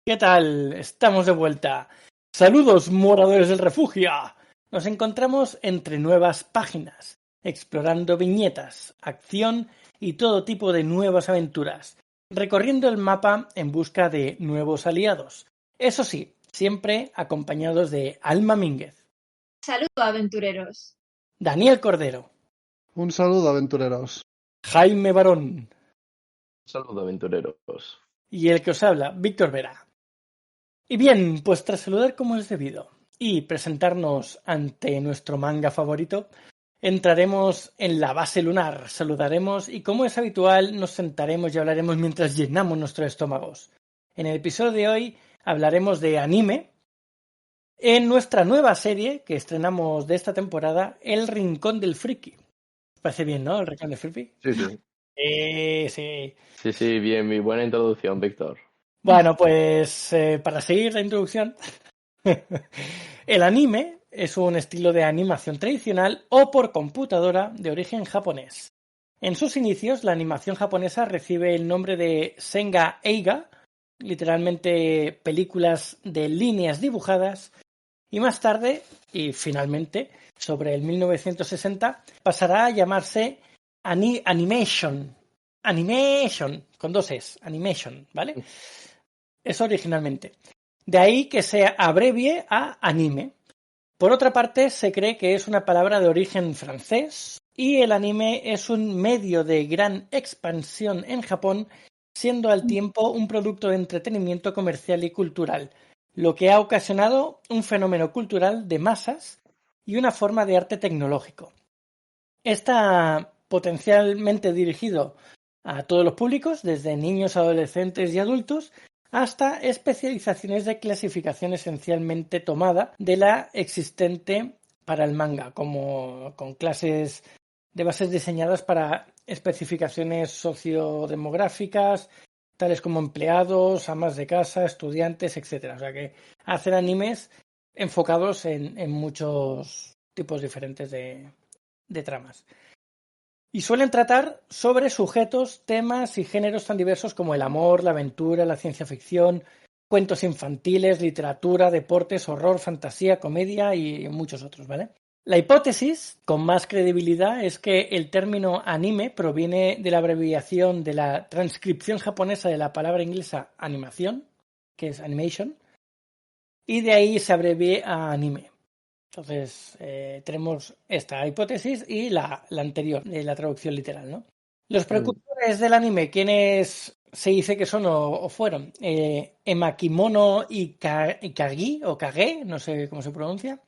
¿Qué tal? Estamos de vuelta. Saludos, moradores del refugio. Nos encontramos entre nuevas páginas, explorando viñetas, acción y todo tipo de nuevas aventuras, recorriendo el mapa en busca de nuevos aliados. Eso sí, siempre acompañados de Alma Mínguez, Saludos, aventureros. Daniel Cordero, Un saludo, aventureros. Jaime Barón Saludos, aventureros. y el que os habla, Víctor Vera. Y bien, pues tras saludar como es debido y presentarnos ante nuestro manga favorito, entraremos en la base lunar, saludaremos y como es habitual nos sentaremos y hablaremos mientras llenamos nuestros estómagos. En el episodio de hoy hablaremos de anime en nuestra nueva serie que estrenamos de esta temporada, El Rincón del Friki. Parece bien, ¿no? El Rincón del Friki. Sí. Sí. Sí, bien, mi buena introducción, Víctor. Bueno, pues para seguir la introducción, el anime es un estilo de animación tradicional o por computadora de origen japonés. En sus inicios, la animación japonesa recibe el nombre de Senga Eiga, literalmente películas de líneas dibujadas, y más tarde, y finalmente, sobre el 1960, pasará a llamarse Animation, con dos es, Animation, ¿vale? Eso originalmente. De ahí que se abrevie a anime. Por otra parte, se cree que es una palabra de origen francés y el anime es un medio de gran expansión en Japón, siendo al tiempo un producto de entretenimiento comercial y cultural, lo que ha ocasionado un fenómeno cultural de masas y una forma de arte tecnológico. Está potencialmente dirigido a todos los públicos, desde niños, adolescentes y adultos, hasta especializaciones de clasificación esencialmente tomada de la existente para el manga, como con clases de bases diseñadas para especificaciones sociodemográficas, tales como empleados, amas de casa, estudiantes, etc. O sea que hacen animes enfocados en muchos tipos diferentes de tramas. Y suelen tratar sobre sujetos, temas y géneros tan diversos como el amor, la aventura, la ciencia ficción, cuentos infantiles, literatura, deportes, horror, fantasía, comedia y muchos otros, ¿vale? La hipótesis con más credibilidad es que el término anime proviene de la abreviación de la transcripción japonesa de la palabra inglesa animación, que es animation, y de ahí se abrevie a anime. Entonces, tenemos esta hipótesis y la anterior, de la traducción literal, ¿no? Los precursores del anime, ¿quiénes se dice que son o fueron? Emakimono y Kagi, o Kage, no sé cómo se pronuncia,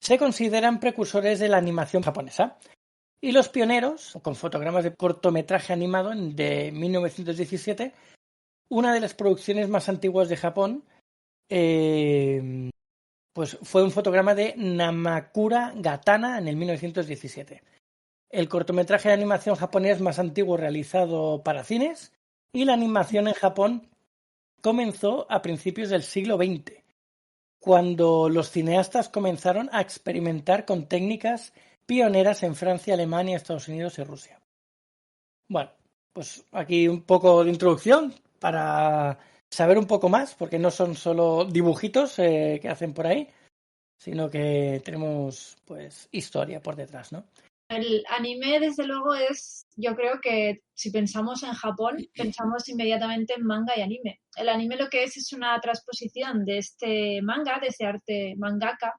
se consideran precursores de la animación japonesa. Y los pioneros, con fotogramas de cortometraje animado de 1917, una de las producciones más antiguas de Japón, pues fue un fotograma de Namakura Gatana en el 1917. El cortometraje de animación japonés más antiguo realizado para cines, y la animación en Japón comenzó a principios del siglo XX, cuando los cineastas comenzaron a experimentar con técnicas pioneras en Francia, Alemania, Estados Unidos y Rusia. Bueno, pues aquí un poco de introducción para saber un poco más, porque no son solo dibujitos que hacen por ahí, sino que tenemos pues historia por detrás, ¿no? El anime, desde luego, yo creo que si pensamos en Japón, pensamos inmediatamente en manga y anime. El anime lo que es una transposición de este manga, de ese arte mangaka,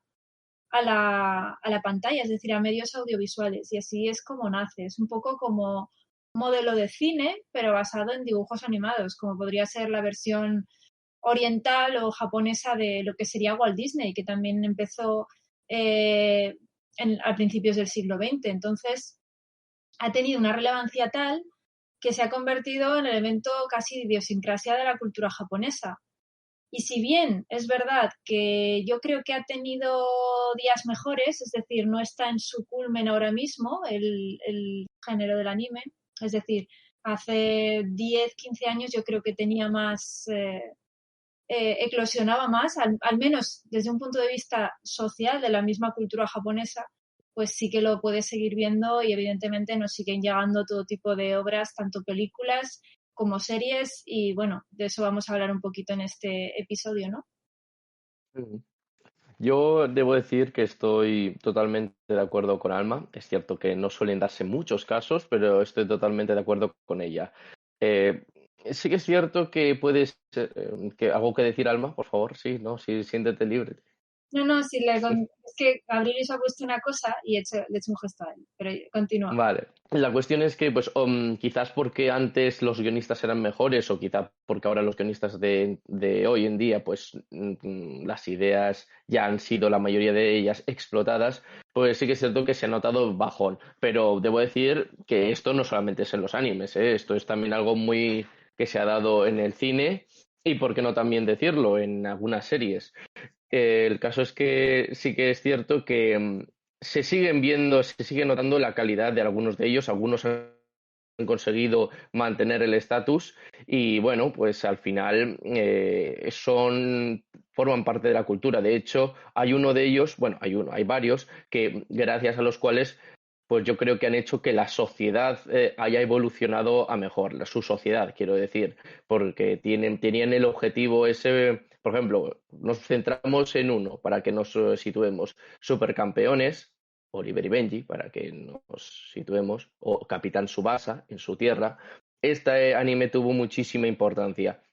a la pantalla, es decir, a medios audiovisuales. Y así es como nace. Es un poco como un modelo de cine, pero basado en dibujos animados, como podría ser la versión oriental o japonesa de lo que sería Walt Disney, que también empezó a principios del siglo XX. Entonces, ha tenido una relevancia tal que se ha convertido en el elemento casi de idiosincrasia de la cultura japonesa. Y si bien es verdad que yo creo que ha tenido días mejores, es decir, no está en su culmen ahora mismo el género del anime, es decir, hace 10, 15 años yo creo que tenía más, eclosionaba más, al menos desde un punto de vista social de la misma cultura japonesa, pues sí que lo puedes seguir viendo y evidentemente nos siguen llegando todo tipo de obras, tanto películas como series y bueno, de eso vamos a hablar un poquito en este episodio, ¿no? Yo debo decir que estoy totalmente de acuerdo con Alma. Es cierto que no suelen darse muchos casos, pero estoy totalmente de acuerdo con ella. Eh, sí que es cierto que puedes... que ¿algo que decir, Alma? Por favor, sí, ¿no? Sí, siéntete libre. No, sí, es que Gabriel se ha puesto una cosa y le he hecho un gesto a él, pero continúa. Vale. La cuestión es que, pues, quizás porque antes los guionistas eran mejores o quizás porque ahora los guionistas de hoy en día, pues, las ideas ya han sido la mayoría de ellas explotadas, pues sí que es cierto que se ha notado bajón. Pero debo decir que esto no solamente es en los animes, ¿eh? Esto es también algo muy que se ha dado en el cine y, por qué no también decirlo, en algunas series. El caso es que sí que es cierto que se siguen viendo, se sigue notando la calidad de algunos de ellos. Algunos han conseguido mantener el estatus y bueno, pues al final forman parte de la cultura. De hecho, hay uno de ellos, bueno, hay varios que gracias a los cuales pues yo creo que han hecho que la sociedad haya evolucionado a mejor, su sociedad, quiero decir, porque tenían el objetivo ese, por ejemplo, nos centramos en uno para que nos situemos, Supercampeones, Oliver y Benji, para que nos situemos, o Capitán Tsubasa en su tierra. Este anime tuvo muchísima importancia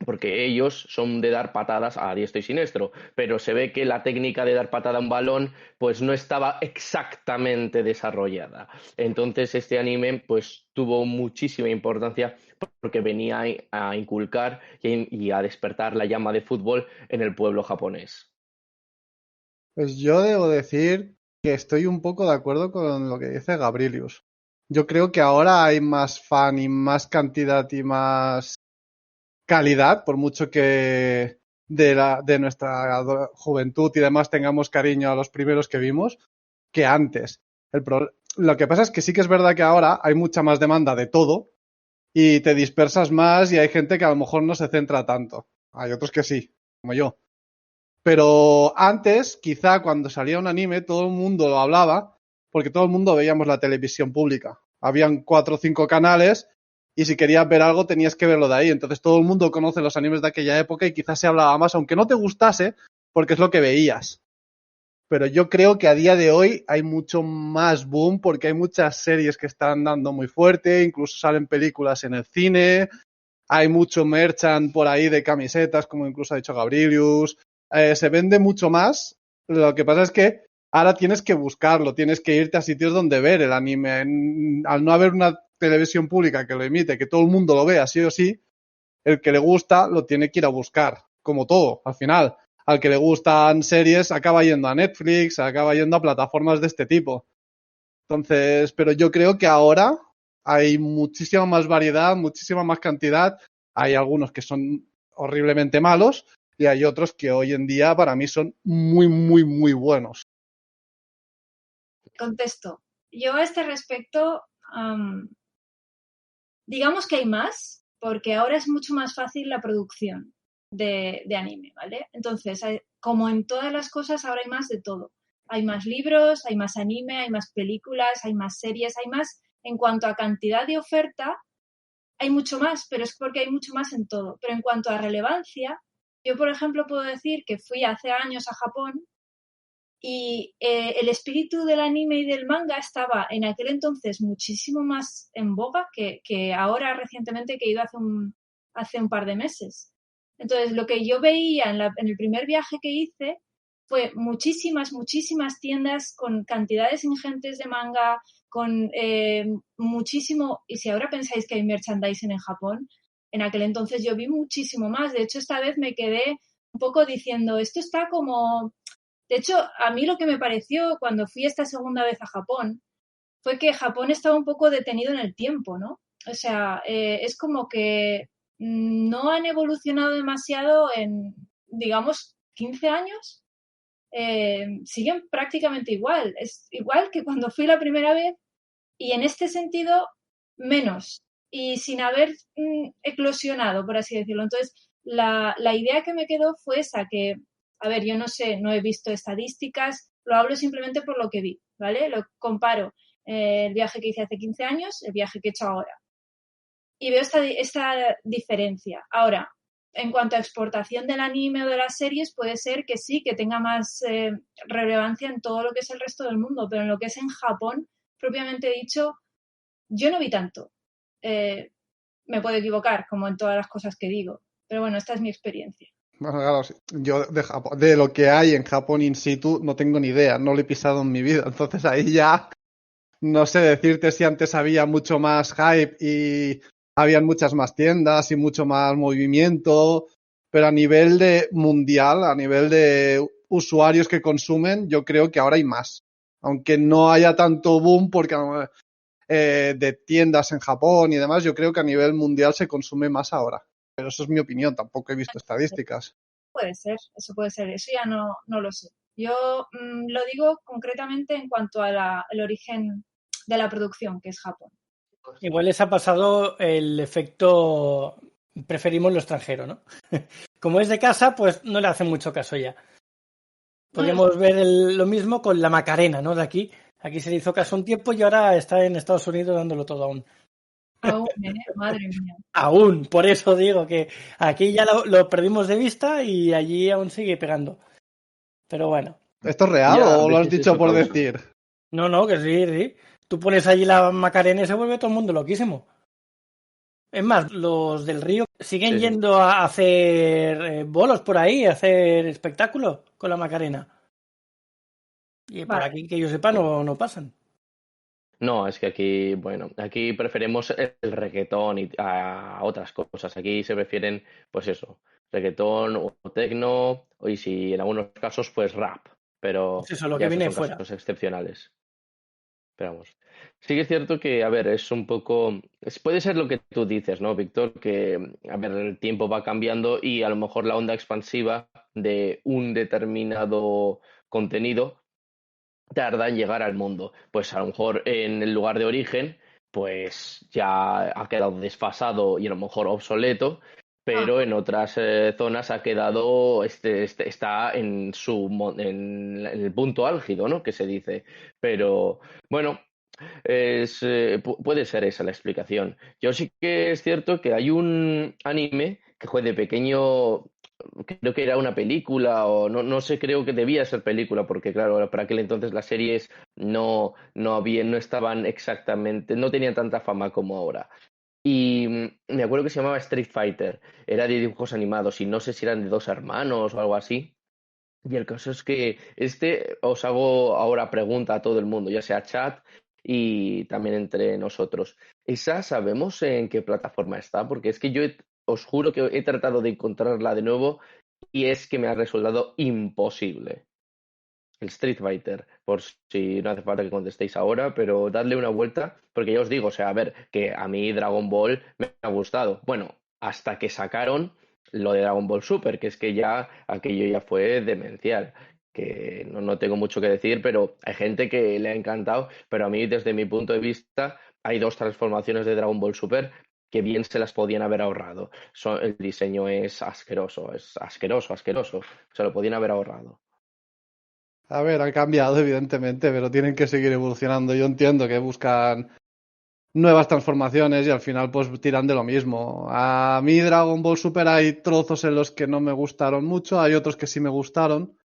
porque ellos son de dar patadas a diestro y siniestro, pero se ve que la técnica de dar patada a un balón pues no estaba exactamente desarrollada. Entonces este anime pues tuvo muchísima importancia porque venía a inculcar y a despertar la llama de fútbol en el pueblo japonés. Pues yo debo decir que estoy un poco de acuerdo con lo que dice Gabrilius. Yo creo que ahora hay más fan y más cantidad y más calidad, por mucho que de nuestra juventud y demás tengamos cariño a los primeros que vimos, que antes. Lo que pasa es que sí que es verdad que ahora hay mucha más demanda de todo y te dispersas más y hay gente que a lo mejor no se centra tanto. Hay otros que sí, como yo. Pero antes, quizá cuando salía un anime, todo el mundo lo hablaba porque todo el mundo veíamos la televisión pública. Habían 4 o 5 canales y si querías ver algo tenías que verlo de ahí. Entonces todo el mundo conoce los animes de aquella época y quizás se hablaba más, aunque no te gustase, porque es lo que veías. Pero yo creo que a día de hoy hay mucho más boom porque hay muchas series que están dando muy fuerte, incluso salen películas en el cine, hay mucho merchant por ahí de camisetas, como incluso ha dicho Gabrilius, se vende mucho más. Lo que pasa es que ahora tienes que buscarlo, tienes que irte a sitios donde ver el anime. Al no haber una televisión pública que lo emite, que todo el mundo lo vea sí o sí, el que le gusta lo tiene que ir a buscar, como todo, al final. Al que le gustan series acaba yendo a Netflix, acaba yendo a plataformas de este tipo. Entonces, pero yo creo que ahora hay muchísima más variedad, muchísima más cantidad. Hay algunos que son horriblemente malos y hay otros que hoy en día para mí son muy, muy, muy buenos. Contesto. Yo a este respecto, digamos que hay más, porque ahora es mucho más fácil la producción de anime, ¿vale? Entonces, como en todas las cosas, ahora hay más de todo. Hay más libros, hay más anime, hay más películas, hay más series, hay más, en cuanto a cantidad de oferta, hay mucho más, pero es porque hay mucho más en todo. Pero en cuanto a relevancia, yo, por ejemplo, puedo decir que fui hace años a Japón y el espíritu del anime y del manga estaba en aquel entonces muchísimo más en boga que ahora recientemente que he ido hace un par de meses. Entonces, lo que yo veía en el primer viaje que hice fue muchísimas tiendas con cantidades ingentes de manga, con muchísimo, y si ahora pensáis que hay merchandising en Japón, en aquel entonces yo vi muchísimo más. De hecho, esta vez me quedé un poco diciendo, esto está como... De hecho, a mí lo que me pareció cuando fui esta segunda vez a Japón fue que Japón estaba un poco detenido en el tiempo, ¿no? O sea, es como que no han evolucionado demasiado en, digamos, 15 años. Siguen prácticamente igual. Es igual que cuando fui la primera vez y en este sentido menos y sin haber eclosionado, por así decirlo. Entonces, la idea que me quedó fue esa, que, a ver, yo no sé, no he visto estadísticas, lo hablo simplemente por lo que vi, ¿vale? Lo comparo el viaje que hice hace 15 años, el viaje que he hecho ahora. y veo esta diferencia. Ahora, en cuanto a exportación del anime o de las series, puede ser que sí, que tenga más relevancia en todo lo que es el resto del mundo, pero en lo que es en Japón, propiamente dicho, yo no vi tanto. Me puedo equivocar, como en todas las cosas que digo, pero bueno, esta es mi experiencia. Bueno, claro, yo de lo que hay en Japón in situ no tengo ni idea, no lo he pisado en mi vida. Entonces ahí ya no sé decirte si antes había mucho más hype y habían muchas más tiendas y mucho más movimiento, pero a nivel de mundial, a nivel de usuarios que consumen, yo creo que ahora hay más. Aunque no haya tanto boom porque de tiendas en Japón y demás, yo creo que a nivel mundial se consume más ahora. Pero eso es mi opinión, tampoco he visto estadísticas. Puede ser, eso ya no lo sé. Yo lo digo concretamente en cuanto a el origen de la producción, que es Japón. Igual les ha pasado el efecto preferimos lo extranjero, ¿no? Como es de casa, pues no le hacen mucho caso ya. Podríamos ver lo mismo con la Macarena, ¿no? De aquí. Aquí se le hizo caso un tiempo y ahora está en Estados Unidos dándolo todo aún. Aún, madre mía. Aún, por eso digo que aquí ya lo perdimos de vista y allí aún sigue pegando. Pero bueno. ¿Esto es real Ya, a o lo has veces dicho eso por causa. decir? No, que sí, sí. Tú pones allí la Macarena y se vuelve todo el mundo loquísimo. Es más, los del Río siguen Sí, sí. yendo a hacer bolos por ahí, a hacer espectáculos con la Macarena. Y por Vale, aquí, que yo sepa, no pasan. No, es que aquí, bueno, aquí preferimos el reggaetón y a otras cosas. Aquí se prefieren, pues eso, reggaetón o tecno, y si en algunos casos, pues rap. Pues Pero eso, lo ya que esos viene de son fuera. casos excepcionales. Pero vamos. Sí que es cierto que, a ver, es un poco. Puede ser lo que tú dices, ¿no, Víctor? Que, a ver, el tiempo va cambiando y a lo mejor la onda expansiva de un determinado contenido tarda en llegar al mundo. Pues a lo mejor en el lugar de origen, pues ya ha quedado desfasado y a lo mejor obsoleto, pero en otras zonas ha quedado, está en en el punto álgido, ¿no? Que se dice. Pero bueno, puede ser esa la explicación. Yo sí que es cierto que hay un anime que fue de pequeño, creo que era una película o no sé, creo que debía ser película porque claro, para aquel entonces las series no estaban exactamente, no tenían tanta fama como ahora. Y me acuerdo que se llamaba Street Fighter, era de dibujos animados y no sé si eran de dos hermanos o algo así. Y el caso es que os hago ahora pregunta a todo el mundo, ya sea chat y también entre nosotros. ¿Esa sabemos en qué plataforma está? Porque es que os juro que he tratado de encontrarla de nuevo y es que me ha resultado imposible. El Street Fighter, por si no hace falta que contestéis ahora, pero dadle una vuelta, porque ya os digo, o sea, a ver, que a mí Dragon Ball me ha gustado. Bueno, hasta que sacaron lo de Dragon Ball Super, que es que ya aquello ya fue demencial, que no tengo mucho que decir, pero hay gente que le ha encantado, pero a mí desde mi punto de vista hay dos transformaciones de Dragon Ball Super que bien se las podían haber ahorrado. El diseño es asqueroso, asqueroso. Se lo podían haber ahorrado. A ver, han cambiado, evidentemente, pero tienen que seguir evolucionando. Yo entiendo que buscan nuevas transformaciones y al final pues tiran de lo mismo. A mí Dragon Ball Super hay trozos en los que no me gustaron mucho, hay otros que sí me gustaron.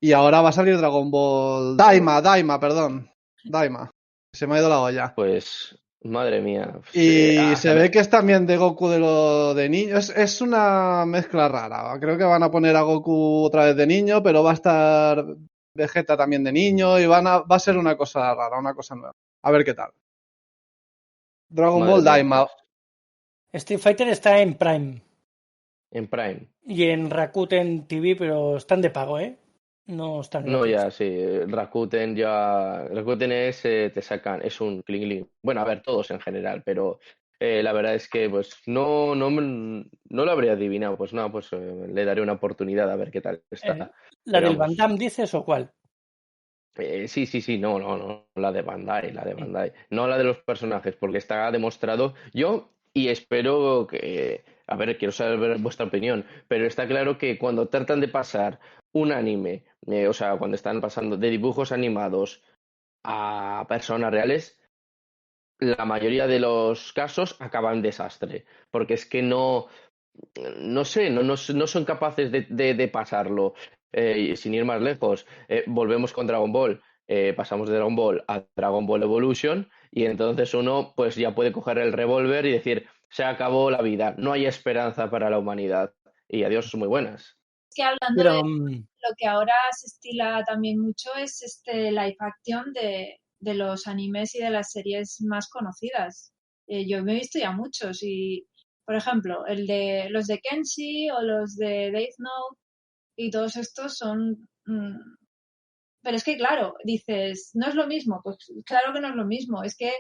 Y ahora va a salir Dragon Ball Daima, perdón. Daima. Se me ha ido la olla. Pues, madre mía, pues, Y a se ve saber, que es también de Goku de lo de niño. Es una mezcla rara. Creo que van a poner a Goku otra vez de niño, pero va a estar Vegeta también de niño y va a ser una cosa rara, una cosa nueva. A ver qué tal. Dragon madre Ball mía, Daima. pues, Street Fighter está en Prime en Prime. y en Rakuten TV, pero están de pago, ¿eh? No están No, gratis. ya, sí, Rakuten es, te sacan, es un cling cling. Bueno, a ver, todos en general, pero la verdad es que, pues, no lo habría adivinado, pues no, pues le daré una oportunidad a ver qué tal Eh, está. ¿La Pero del Van vamos, Damme dices o cuál? sí, no, la de Bandai, no la de los personajes, porque está demostrado, y espero que, a ver, quiero saber vuestra opinión, pero está claro que cuando tratan de pasar un anime, o sea, cuando están pasando de dibujos animados a personas reales, la mayoría de los casos acaba en desastre, porque es que no sé, no son capaces de pasarlo. Y sin ir más lejos, volvemos con Dragon Ball. Pasamos de Dragon Ball a Dragon Ball Evolution y entonces uno pues ya puede coger el revólver y decir, se acabó la vida, no hay esperanza para la humanidad. Y adiós, muy buenas. Es que hablando de Pero lo que ahora se estila también mucho es este live action de los animes y de las series más conocidas. Yo me he visto ya muchos y, por ejemplo, los de Kenshi o los de Death Note y todos estos son... pero es que, claro, dices, no es lo mismo. Pues claro que no es lo mismo. Es que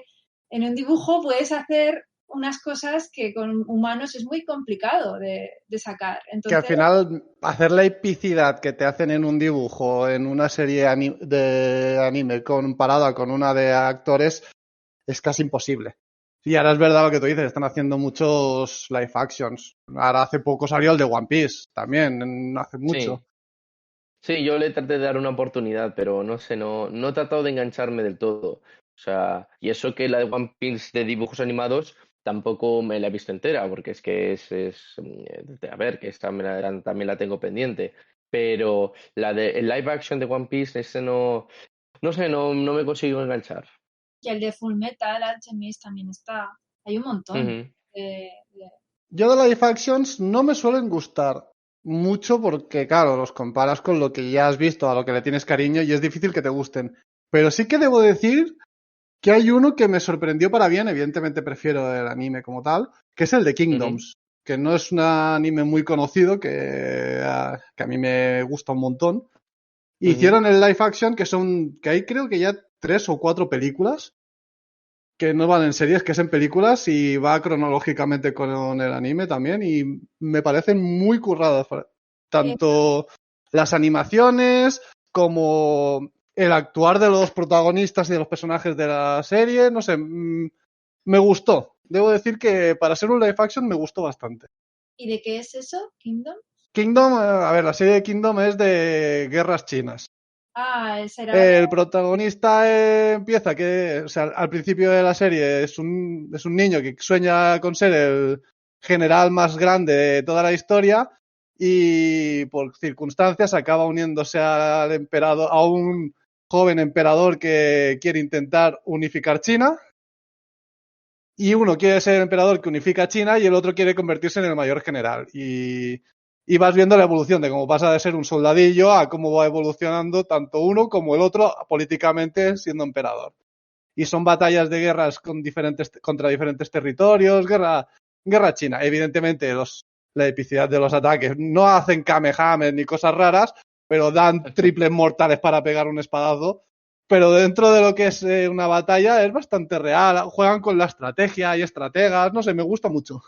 en un dibujo puedes hacer unas cosas que con humanos es muy complicado de sacar. Que al Entonces, final hacer la epicidad que te hacen en un dibujo, en una serie de anime comparada con una de actores, es casi imposible. Y ahora es verdad lo que tú dices, están haciendo muchos live actions. Ahora hace poco salió el de One Piece, también, no hace Sí. mucho. Sí, yo le traté de dar una oportunidad, pero no sé, no he tratado de engancharme del todo. O sea, y eso que la de One Piece de dibujos animados tampoco me la he visto entera, porque es que a ver, que esta también la tengo pendiente. Pero el live action de One Piece, ese no sé, no me consigo enganchar. y el de Full Metal Alchemist también está. Hay un montón Ujú, Yo de live actions no me suelen gustar mucho porque, claro, los comparas con lo que ya has visto, a lo que le tienes cariño y es difícil que te gusten. Pero sí que debo decir que hay uno que me sorprendió para bien, evidentemente prefiero el anime como tal, que es el de ujú, Kingdoms, que no es un anime muy conocido, que a mí me gusta un montón. ujú. Hicieron el live action, que hay creo que ya 3 o 4 películas, que no van en series, que es en películas y va cronológicamente con el anime también y me parecen muy curradas. Eh, Tanto las animaciones como el actuar de los protagonistas y de los personajes de la serie, no sé, me gustó. Debo decir que para ser un live action me gustó bastante. ¿Y de qué es eso? ¿Kingdom? Kingdom, a ver, la serie de Kingdom es de guerras chinas. Ah, será de... El protagonista empieza que, o sea, al principio de la serie es un niño que sueña con ser el general más grande de toda la historia y por circunstancias acaba uniéndose al emperador, a un joven emperador que quiere intentar unificar China y uno quiere ser el emperador que unifica China y el otro quiere convertirse en el mayor general. Y vas viendo la evolución de cómo pasa de ser un soldadillo a cómo va evolucionando tanto uno como el otro políticamente siendo emperador. Y son batallas de guerras contra diferentes territorios, guerra china. Evidentemente, la epicidad de los ataques no hacen kamehames ni cosas raras, pero dan triples mortales para pegar un espadazo. Pero dentro de lo que es una batalla es bastante real. Juegan con la estrategia, hay estrategas, no sé, me gusta mucho.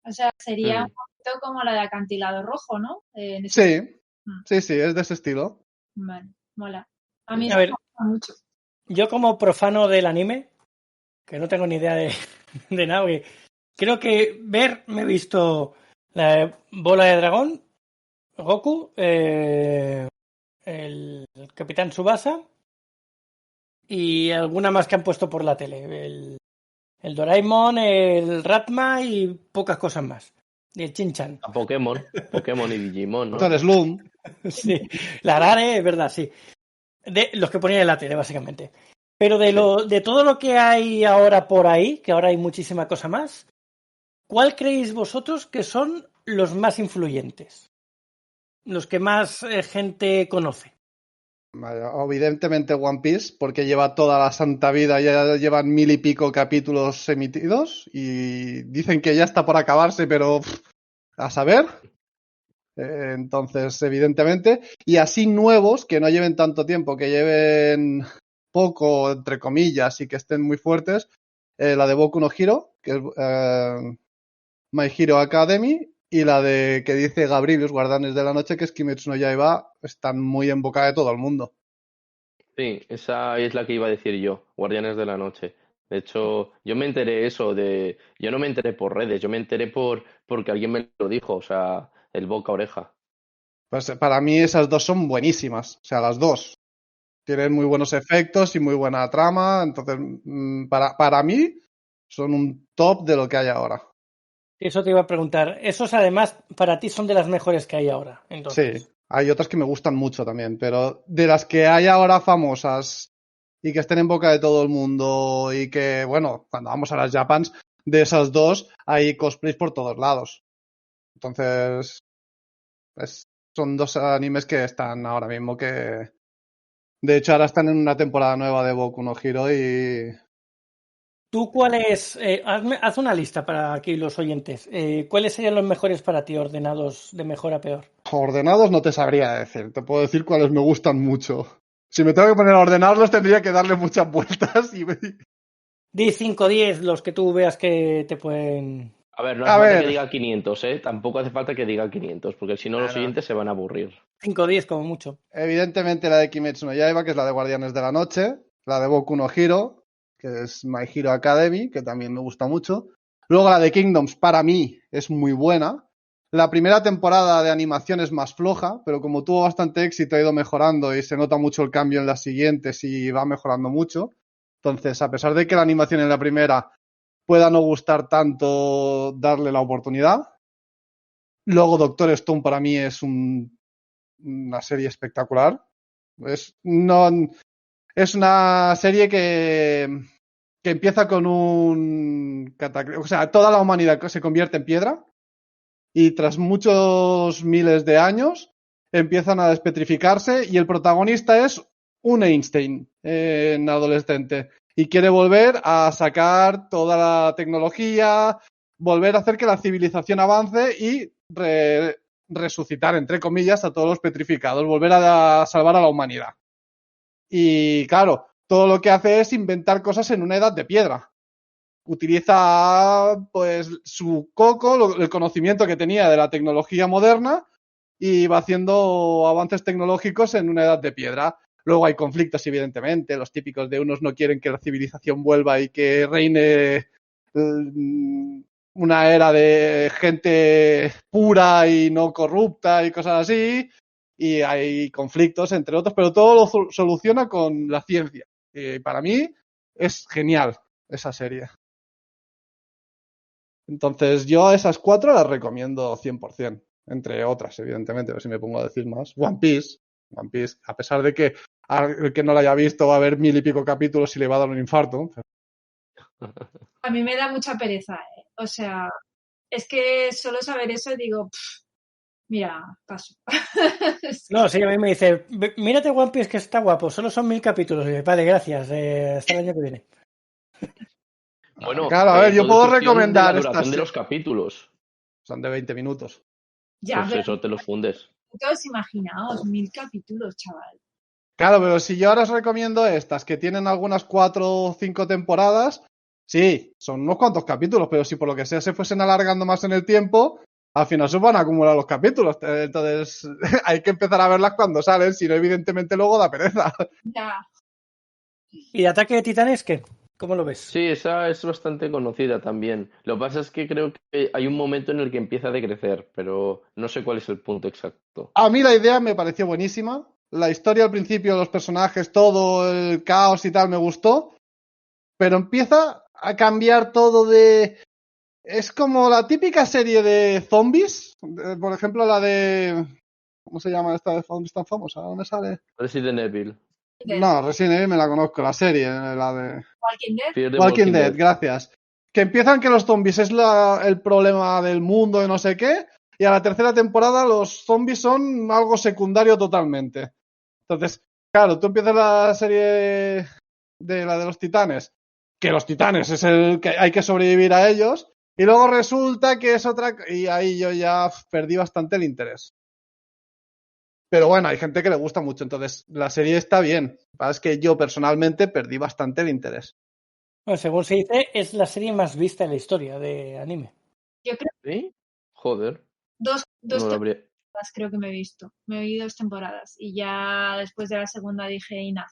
O sea, sería un Mm. poquito como la de Acantilado Rojo, ¿no? En ese Sí, mm, sí, es de ese estilo. vale, mola. A mí a eso me ver, gusta mucho. yo como profano del anime, que no tengo ni idea de nada, porque creo que me he visto la bola de dragón, Goku, el Capitán Tsubasa y alguna más que han puesto por la tele. El Doraemon, el Ratma y pocas cosas más. Y el Chin-Chan. A Pokémon y Digimon, ¿no? El Slum. Sí, la Arare, es verdad, sí. De los que ponían en la tele, básicamente. Pero Sí. de todo lo que hay ahora por ahí, que ahora hay muchísima cosa más, ¿cuál creéis vosotros que son los más influyentes? Los que más gente conoce. Vaya, evidentemente One Piece, porque lleva toda la santa vida, ya llevan 1000 y pico capítulos emitidos y dicen que ya está por acabarse, pero a saber. Entonces, evidentemente, y así nuevos, que no lleven tanto tiempo, que lleven poco, entre comillas, y que estén muy fuertes, la de Boku no Hero, que es My Hero Academy, y la de que dice Gabrielius, Guardianes de la Noche, que es Kimetsu no Yaiba, están muy en boca de todo el mundo. Sí, esa es la que iba a decir yo, Guardianes de la Noche. De hecho, yo me enteré yo no me enteré por redes, yo me enteré porque alguien me lo dijo, o sea, el boca a oreja. Pues para mí esas dos son buenísimas, o sea, las dos. Tienen muy buenos efectos y muy buena trama, entonces para mí Son un top de lo que hay ahora. Eso te iba a preguntar. Esos además para ti son de las mejores que hay ahora. Entonces. Sí, hay otras que me gustan mucho también, pero de las que hay ahora famosas y que estén en boca de todo el mundo y que, bueno, cuando vamos a las Japans, de esas dos hay cosplays por todos lados. Entonces, son dos animes que están ahora mismo que... De hecho, ahora están en una temporada nueva de Boku no Hero y... ¿Tú cuáles? Haz una lista para aquí los oyentes. ¿Cuáles serían los mejores para ti, ordenados de mejor a peor? Ordenados no te sabría decir, te puedo decir cuáles me gustan mucho. Si me tengo que poner a ordenarlos tendría que darle muchas vueltas y... Di 5 o 10 los que tú veas que te pueden... A ver, no A hace falta ver. que diga 500, ¿eh? Tampoco hace falta que diga 500, porque si no los Claro. oyentes se van a aburrir. 5 o 10 como mucho. Evidentemente la de Kimetsu no Yaiba, que es la de Guardianes de la Noche, la de Boku no Hero, que es My Hero Academy, que también me gusta mucho. Luego la de Kingdoms, para mí, es muy buena. La primera temporada de animación es más floja, pero como tuvo bastante éxito ha ido mejorando y se nota mucho el cambio en las siguientes y va mejorando mucho. Entonces, a pesar de que la animación en la primera pueda no gustar tanto, darle la oportunidad. Luego Doctor Stone para mí es una serie espectacular. Es una serie que empieza con un cataclismo. O sea, toda la humanidad se convierte en piedra y tras muchos miles de años empiezan a despetrificarse y el protagonista es un Einstein en adolescente y quiere volver a sacar toda la tecnología, volver a hacer que la civilización avance y resucitar, entre comillas, a todos los petrificados, volver a salvar a la humanidad. Y claro, todo lo que hace es inventar cosas en una edad de piedra. Utiliza pues su coco, el conocimiento que tenía de la tecnología moderna y va haciendo avances tecnológicos en una edad de piedra. Luego hay conflictos, evidentemente, los típicos de unos no quieren que la civilización vuelva y que reine una era de gente pura y no corrupta y cosas así, y hay conflictos entre otros, pero todo lo soluciona con la ciencia. Y para mí es genial esa serie. Entonces yo a esas 4 las recomiendo 100%, entre otras, evidentemente, a ver si me pongo a decir más. One Piece, a pesar de que el que no la haya visto va a ver 1000 y pico capítulos y le va a dar un infarto. A mí me da mucha pereza, ¿eh? O sea, es que solo saber eso digo, mira, paso. No, sí, a mí me dice, mírate One Piece que está guapo, solo son 1000 capítulos. Y, vale, gracias, hasta el año que viene. Bueno, claro, a ver, yo todo puedo es cuestión recomendar de la duración estas. de los capítulos. Son de 20 minutos. Ya, Pues pero eso te los fundes. todos imaginaos, 1000 capítulos, chaval. Claro, pero si yo ahora os recomiendo estas, que tienen algunas 4 o 5 temporadas, sí, son unos cuantos capítulos, pero si por lo que sea se fuesen alargando más en el tiempo, al final se van a acumular los capítulos. Entonces hay que empezar a verlas cuando salen, si no, evidentemente luego da pereza. Ya. ¿Y Ataque de Titanes qué? ¿Cómo lo ves? Sí, esa es bastante conocida también. Lo que pasa es que creo que hay un momento en el que empieza a decrecer, pero no sé cuál es el punto exacto. A mí la idea me pareció buenísima. La historia al principio, los personajes, todo el caos y tal me gustó. Pero empieza a cambiar todo de... Es como la típica serie de zombies. Por ejemplo, la de... ¿Cómo se llama esta de zombies tan famosa? ¿Dónde sale? Resident Evil. No, Resident Evil me la conozco, la serie, la de... Walking Dead. Fear the Walking Dead, gracias. Que empiezan que los zombies es el problema del mundo y no sé qué, y a la tercera temporada los zombies son algo secundario totalmente. Entonces, claro, tú empiezas la serie de la de los titanes, que los titanes es el que hay que sobrevivir a ellos, y luego resulta que es otra... Y ahí yo ya perdí bastante el interés. Pero bueno, hay gente que le gusta mucho, entonces la serie está bien. Lo que pasa es que yo personalmente perdí bastante el interés. Bueno, según se dice, es la serie más vista en la historia de anime. Yo creo ¿Sí? Joder. dos No lo habría... temporadas creo que me he visto. Me vi 2 temporadas y ya después de la segunda dije enough.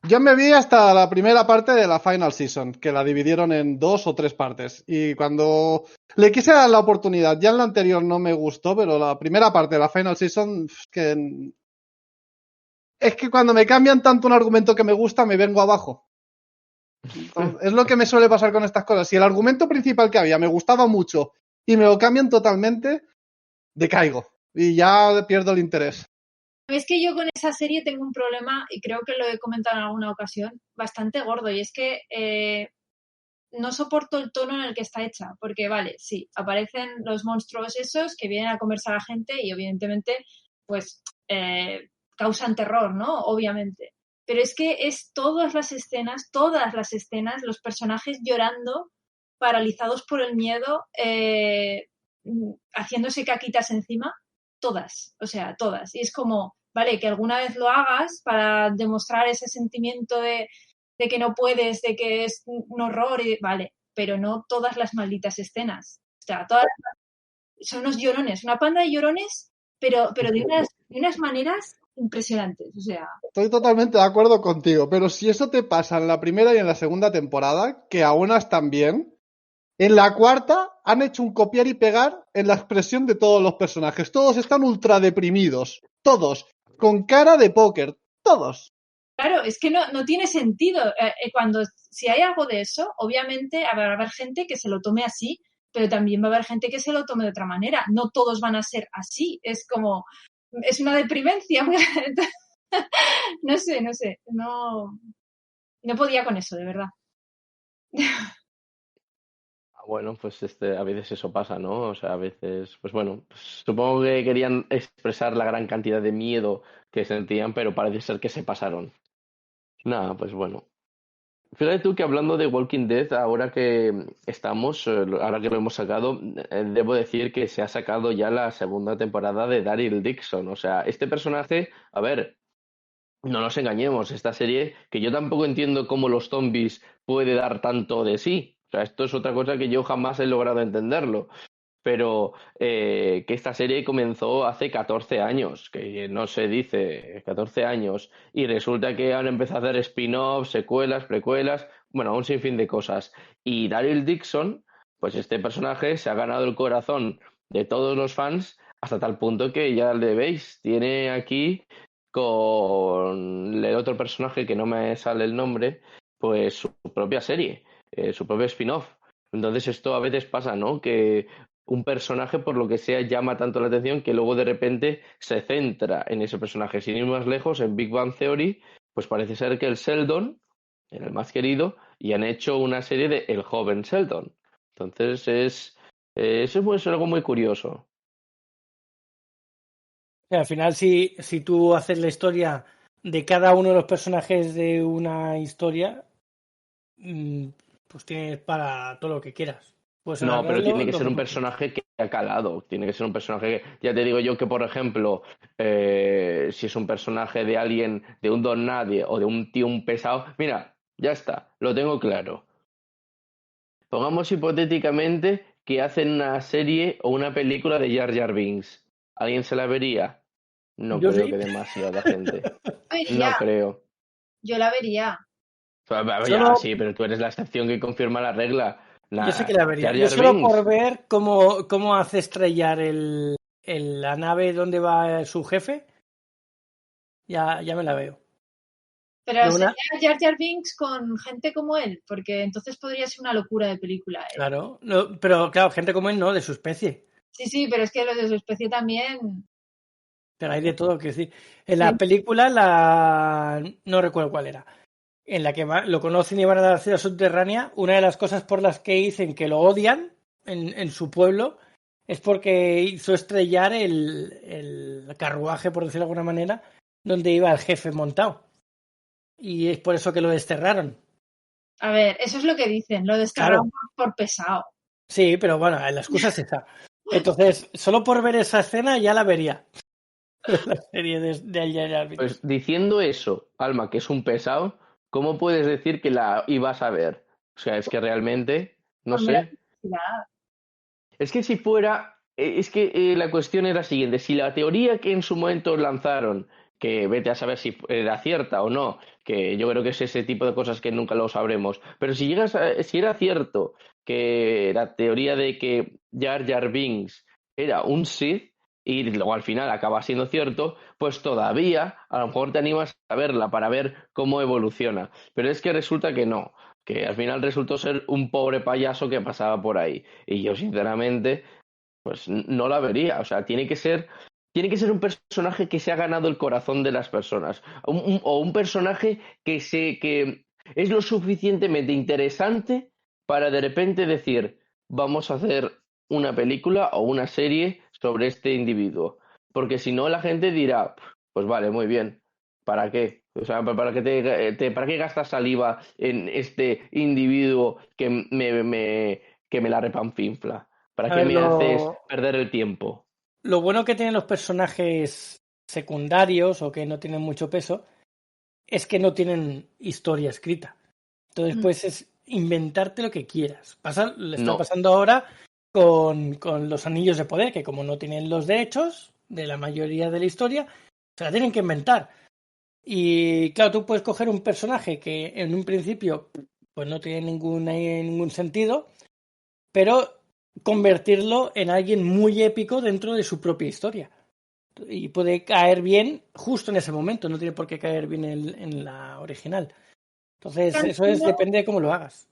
Yo me vi hasta la primera parte de la Final Season, que la dividieron en 2 o 3 partes. Y cuando le quise dar la oportunidad, ya en la anterior no me gustó, pero la primera parte de la Final Season, es que cuando me cambian tanto un argumento que me gusta, me vengo abajo. Es lo que me suele pasar con estas cosas. Si el argumento principal que había me gustaba mucho y me lo cambian totalmente, decaigo y ya pierdo el interés. Es que yo con esa serie tengo un problema, y creo que lo he comentado en alguna ocasión, bastante gordo, y es que no soporto el tono en el que está hecha, porque vale, sí, aparecen los monstruos esos que vienen a comerse a la gente y evidentemente pues causan terror, ¿no? Obviamente. Pero es que es todas las escenas, los personajes llorando, paralizados por el miedo, haciéndose caquitas encima, todas, o sea, todas. Y es como, vale, que alguna vez lo hagas para demostrar ese sentimiento de que no puedes, de que es un horror, y vale, pero no todas las malditas escenas. O sea, todas son unos llorones, una panda de llorones, pero de unas maneras impresionantes. O sea, Estoy totalmente de acuerdo contigo, pero si eso te pasa en la primera y en la segunda temporada, que aún están bien, en la cuarta han hecho un copiar y pegar en la expresión de todos los personajes. Todos están ultra deprimidos, todos, con cara de póker, todos. claro, es que no tiene sentido. Si hay algo de eso, obviamente va a haber gente que se lo tome así, pero también va a haber gente que se lo tome de otra manera. No todos van a ser así. Es como, es una deprimencia. No sé, no podía con eso, de verdad. Bueno, pues a veces eso pasa, ¿no? O sea, a veces, pues bueno, pues supongo que querían expresar la gran cantidad de miedo que sentían, pero parece ser que se pasaron. Nada, pues bueno. Fíjate tú que hablando de Walking Dead, ahora que estamos, ahora que lo hemos sacado, debo decir que se ha sacado ya la segunda temporada de Daryl Dixon. O sea, este personaje, a ver, no nos engañemos, esta serie, que yo tampoco entiendo cómo los zombies puede dar tanto de sí. O sea, esto es otra cosa que yo jamás he logrado entenderlo. Pero que esta serie comenzó hace 14 años, que no se dice 14 años, y resulta que han empezado a hacer spin-offs, secuelas, precuelas, bueno, un sinfín de cosas. Y Daryl Dixon, pues este personaje se ha ganado el corazón de todos los fans hasta tal punto que ya le veis, tiene aquí con el otro personaje que no me sale el nombre, pues su propia serie, su propio spin-off. Entonces esto a veces pasa, ¿no? Que un personaje, por lo que sea, llama tanto la atención que luego de repente se centra en ese personaje. Sin ir más lejos, en Big Bang Theory, pues parece ser que el Sheldon era el más querido y han hecho una serie de El joven Sheldon. Entonces eso es algo muy curioso. Al final, si tú haces la historia de cada uno de los personajes de una historia, pues tienes para todo lo que quieras. Puedes No, pero alargarlo tiene que lo ser que un tú quieras. personaje que ha calado. Tiene que ser un personaje que, ya te digo yo que, por ejemplo, si es un personaje de alguien, de un don nadie o de un tío un pesado, mira, ya está, lo tengo claro. Pongamos hipotéticamente que hacen una serie o una película de Jar Jar Binks. ¿Alguien se la vería? No Yo creo sí. que demasiada gente. No Vería, creo. yo la vería. Ya, Solo, sí, pero tú eres la excepción que confirma la regla. yo sé que Nada. la vería. Jar Yo Jar solo por Binks. ver cómo hace estrellar la nave donde va su jefe, ya me la veo. Pero Pero una, sería Jar Jar Binks con gente como él, porque entonces podría ser una locura de película. claro, pero claro, gente como él no, de su especie. Sí, sí, pero es que los de su especie también. Pero hay de todo, que decir. En Sí. la película, no recuerdo cuál era, en la que lo conocen y van a la ciudad subterránea, una de las cosas por las que dicen que lo odian en su pueblo es porque hizo estrellar el carruaje, por decirlo de alguna manera, donde iba el jefe montado. Y es por eso que lo desterraron. A ver, eso es lo que dicen, lo Claro, descargaron por pesado. sí, pero bueno, la excusa es esa. Entonces, solo por ver esa escena ya la vería. La serie de Al Jar Jar Binks. Pues diciendo eso, Alma, que es un pesado, ¿cómo puedes decir que la ibas a ver? O sea, es que realmente, no Ponme la sé. publicidad. Es que si fuera, es que la cuestión era la siguiente, si la teoría que en su momento lanzaron, que vete a saber si era cierta o no, que yo creo que es ese tipo de cosas que nunca lo sabremos, pero si era cierto que la teoría de que Jar Jar Binks era un Sith y luego al final acaba siendo cierto, pues todavía a lo mejor te animas a verla para ver cómo evoluciona, pero es que resulta que no. que al final resultó ser un pobre payaso que pasaba por ahí. Y yo, sinceramente, pues no la vería. O sea, tiene que ser un personaje que se ha ganado el corazón de las personas. O un personaje que es lo suficientemente interesante para de repente decir, vamos a hacer una película o una serie sobre este individuo. Porque si no, la gente dirá, pues vale, muy bien. ¿Para qué? O sea, ¿para qué gastas saliva en este individuo que me la repanfinfla? ¿Para A qué ver, me haces perder el tiempo? lo bueno que tienen los personajes secundarios o que no tienen mucho peso es que no tienen historia escrita. Entonces, pues es inventarte lo que quieras. Le está No, pasando ahora con los anillos de poder, que como no tienen los derechos de la mayoría de la historia, se la tienen que inventar. Y claro, tú puedes coger un personaje que en un principio pues no tiene ningún sentido, pero convertirlo en alguien muy épico dentro de su propia historia. Y puede caer bien justo en ese momento, no tiene por qué caer bien en la original. Entonces, depende de cómo lo hagas.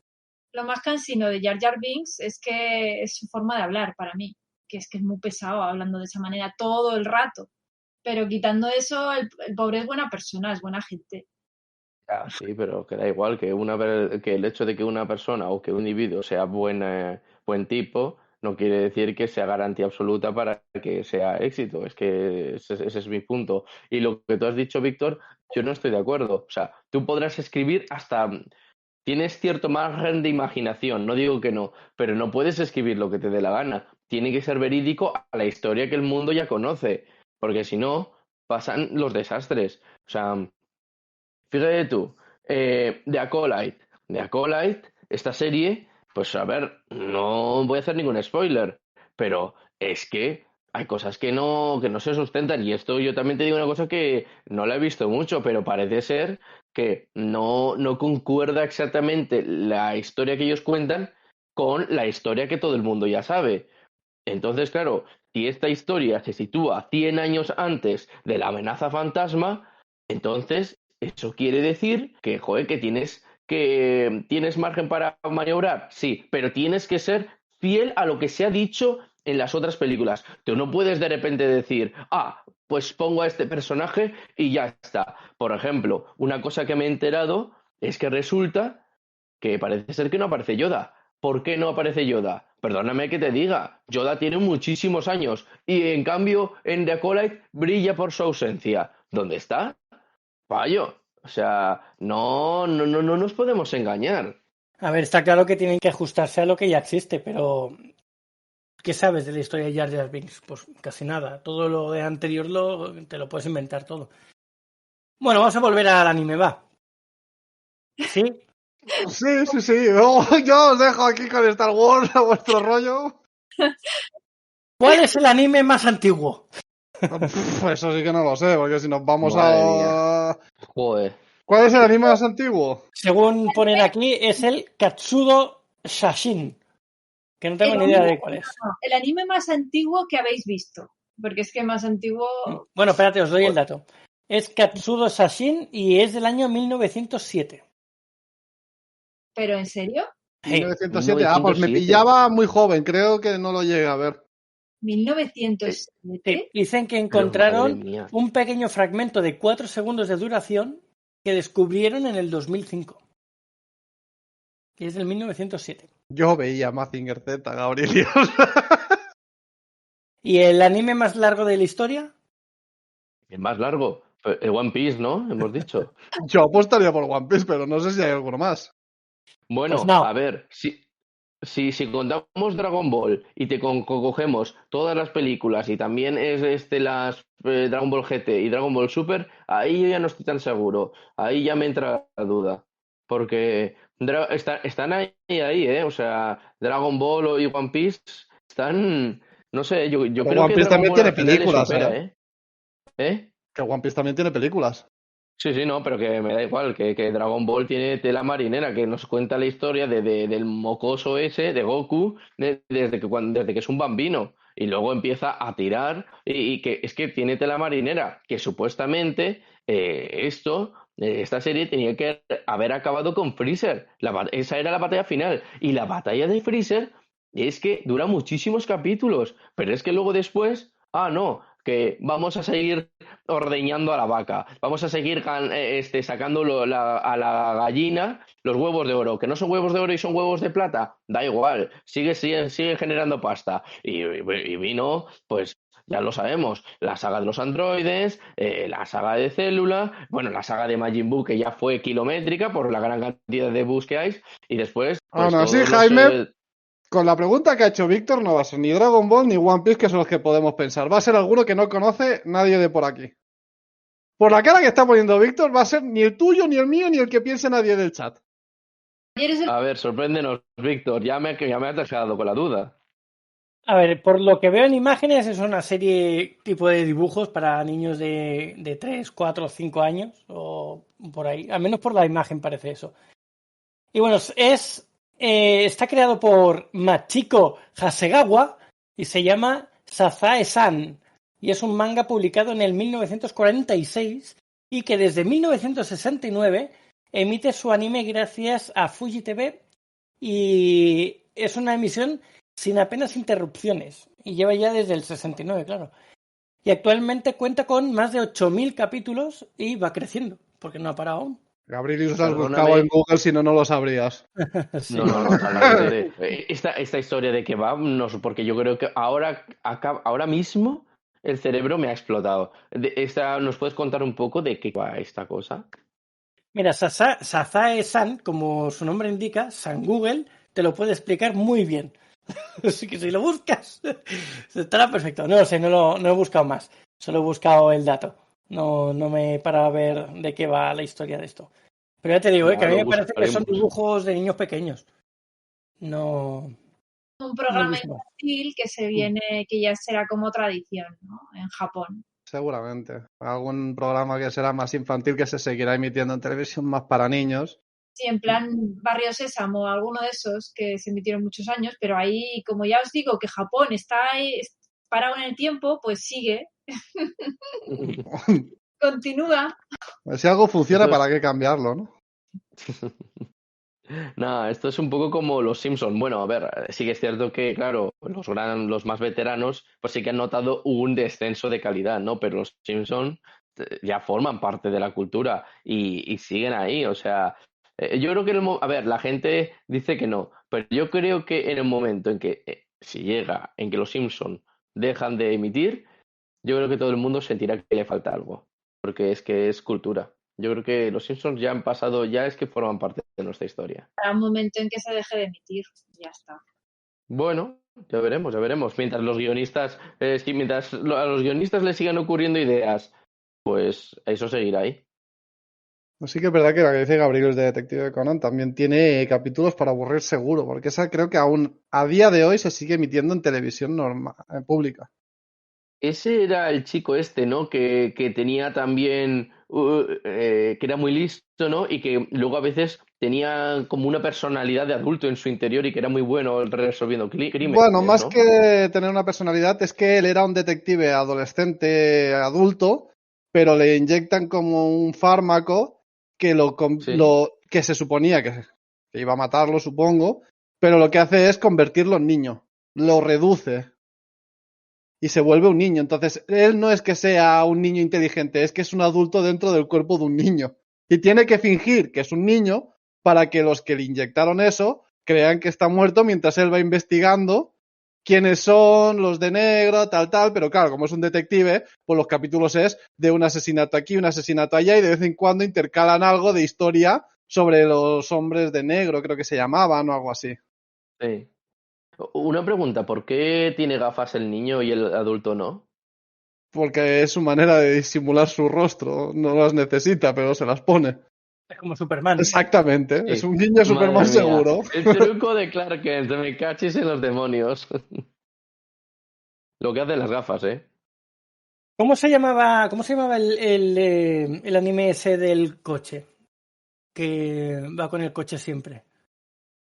Lo más cansino de Jar Jar Binks es que es su forma de hablar para mí, que es muy pesado hablando de esa manera todo el rato. Pero quitando eso, el pobre es buena persona, es buena gente. ya, sí, pero que da igual que el hecho de que una persona o que un individuo sea buen tipo no quiere decir que sea garantía absoluta para que sea éxito. Es que ese es mi punto. Y lo que tú has dicho, Víctor, yo no estoy de acuerdo. O sea, tú podrás escribir hasta. Tienes cierto margen de imaginación, no digo que no, pero no puedes escribir lo que te dé la gana. Tiene que ser verídico a la historia que el mundo ya conoce, porque si no, pasan los desastres. O sea, fíjate tú, The Acolyte. The Acolyte, esta serie, pues a ver, no voy a hacer ningún spoiler, pero es que hay cosas que no se sustentan. Y esto yo también te digo una cosa que no la he visto mucho, pero parece ser que no concuerda exactamente la historia que ellos cuentan con la historia que todo el mundo ya sabe. Entonces, claro, si esta historia se sitúa 100 años antes de la amenaza fantasma, entonces eso quiere decir que, joder, que tienes margen para maniobrar, sí, pero tienes que ser fiel a lo que se ha dicho en las otras películas. Tú no puedes de repente decir, pues pongo a este personaje y ya está. Por ejemplo, una cosa que me he enterado es que resulta que parece ser que no aparece Yoda. ¿Por qué no aparece Yoda? Perdóname que te diga, Yoda tiene muchísimos años y en cambio en The Acolyte brilla por su ausencia. ¿Dónde está? Fallo. O sea, no nos podemos engañar. A ver, está claro que tienen que ajustarse a lo que ya existe, pero ¿qué sabes de la historia de Jar Jar Binks? Pues casi nada. Todo lo de anterior te lo puedes inventar todo. Bueno, vamos a volver al anime, va. ¿Sí? Sí, sí, sí. Yo os dejo aquí con Star Wars a vuestro rollo. ¿Cuál es el anime más antiguo? Eso sí que no lo sé, porque si nos vamos Madre mía. a... Joder. ¿Cuál es el anime más antiguo? Según ponen aquí, es el Katsudo Shashin, que no tengo ni idea de cuál es. El anime más antiguo que habéis visto. Porque es que más antiguo. Bueno, espérate, os doy el dato. Es Katsudo Shashin y es del año 1907. ¿Pero en serio? Hey, 1907. Pues me 1907. pillaba muy joven. Creo que no lo llegué a ver. ¿1907? sí, dicen que Pero, encontraron madre mía. un pequeño fragmento de 4 segundos de duración que descubrieron en el 2005. Y es del 1907. Yo veía Mazinger Z, Gabrielios. ¿Y el anime más largo de la historia? El más largo. El One Piece, ¿no? Hemos dicho. Yo apostaría por One Piece, pero no sé si hay alguno más. Bueno, Pues no. a ver, si contamos Dragon Ball y te cogemos todas las películas y también es las Dragon Ball GT y Dragon Ball Super, ahí yo ya no estoy tan seguro. Ahí ya me entra la duda. Porque están ahí, ¿eh? O sea, Dragon Ball y One Piece están. No sé, yo Pero creo One que Piece Dragon también Ball tiene al final le películas, supera, ¿eh? ¿eh? ¿Eh? Que One Piece también tiene películas. Sí, sí, no, pero que me da igual, que Dragon Ball tiene tela marinera, que nos cuenta la historia del mocoso ese, de Goku, desde que es un bambino, y luego empieza a tirar, y que es que tiene tela marinera, que supuestamente Esta serie tenía que haber acabado con Freezer. Esa era la batalla final. Y la batalla de Freezer es que dura muchísimos capítulos. Pero es que luego después, no, que vamos a seguir ordeñando a la vaca. Vamos a seguir sacando a la gallina los huevos de oro. Que no son huevos de oro y son huevos de plata. Da igual. Sigue generando pasta. Y vino, pues ya lo sabemos, la saga de los androides, la saga de Célula, bueno, la saga de Majin Buu, que ya fue kilométrica por la gran cantidad de Buus que hay, y después... Aún así, Jaime, con la pregunta que ha hecho Víctor, no va a ser ni Dragon Ball ni One Piece, que son los que podemos pensar. Va a ser alguno que no conoce nadie de por aquí. Por la cara que está poniendo Víctor, va a ser ni el tuyo, ni el mío, ni el que piense nadie del chat. A ver, sorpréndenos, Víctor, ya me has dejado con la duda. A ver, por lo que veo en imágenes, es una serie tipo de dibujos para niños de 3, 4, 5 años o por ahí. Al menos por la imagen parece eso. Y bueno, está creado por Machiko Hasegawa y se llama Sazae-san. Y es un manga publicado en el 1946 y que desde 1969 emite su anime gracias a Fuji TV y es una emisión sin apenas interrupciones, y lleva ya desde el 69, claro. Y actualmente cuenta con más de 8.000 capítulos y va creciendo, porque no ha parado aún. Gabriel, lo has buscado en Google, si no, no lo sabrías. Sí. No. Esta historia de que va, no, porque yo creo que ahora mismo el cerebro me ha explotado. ¿Nos puedes contar un poco de qué va esta cosa? Mira, Sazae-san, como su nombre indica, San Google, te lo puede explicar muy bien. Así que si lo buscas, estará perfecto. No lo sé, no he buscado más. Solo he buscado el dato. No me he parado a ver de qué va la historia de esto. Pero ya te digo, que a mí me parece que son dibujos de niños pequeños. No. Un programa infantil que ya será como tradición, ¿no? En Japón. Seguramente. Algún programa que será más infantil que se seguirá emitiendo en televisión más para niños. Sí, en plan Barrio Sésamo, alguno de esos que se emitieron muchos años, pero ahí, como ya os digo, que Japón está ahí, parado en el tiempo, pues sigue. Continúa. Si algo funciona, ¿para qué cambiarlo, no? No, esto es un poco como los Simpson. Bueno, a ver, sí que es cierto que, claro, los más veteranos, pues sí que han notado un descenso de calidad, ¿no? Pero los Simpson ya forman parte de la cultura y siguen ahí. O sea, yo creo que a ver, la gente dice que no, pero yo creo que en el momento en que si llega en que los Simpson dejan de emitir, yo creo que todo el mundo sentirá que le falta algo, porque es que es cultura. Yo creo que los Simpsons ya han pasado, ya es que forman parte de nuestra historia. Habrá un momento en que se deje de emitir, ya está. Bueno, ya veremos. Mientras a los guionistas les sigan ocurriendo ideas, pues eso seguirá ahí. Sí que es verdad que la que dice Gabriel de Detective Conan también tiene capítulos para aburrir seguro, porque esa creo que aún a día de hoy se sigue emitiendo en televisión normal, pública. Ese era el chico ¿no? Que tenía también, que era muy listo, ¿no? Y que luego a veces tenía como una personalidad de adulto en su interior y que era muy bueno resolviendo crímenes. Bueno, más ¿no? que tener una personalidad, es que él era un detective adolescente, adulto, pero le inyectan como un fármaco que que se suponía que iba a matarlo, supongo, pero lo que hace es convertirlo en niño, lo reduce y se vuelve un niño. Entonces, él no es que sea un niño inteligente, es que es un adulto dentro del cuerpo de un niño. Y tiene que fingir que es un niño para que los que le inyectaron eso crean que está muerto mientras él va investigando quiénes son los de negro, tal, pero claro, como es un detective, pues los capítulos es de un asesinato aquí, un asesinato allá, y de vez en cuando intercalan algo de historia sobre los hombres de negro, creo que se llamaban o algo así. Sí. Una pregunta, ¿por qué tiene gafas el niño y el adulto no? Porque es su manera de disimular su rostro, no las necesita, pero se las pone. Es como Superman. Exactamente, Sí. es un niño Superman seguro. El truco de Clark Kent, me cachis en los demonios. Lo que hacen las gafas, ¿eh? ¿Cómo se llamaba el anime ese del coche? Que va con el coche siempre.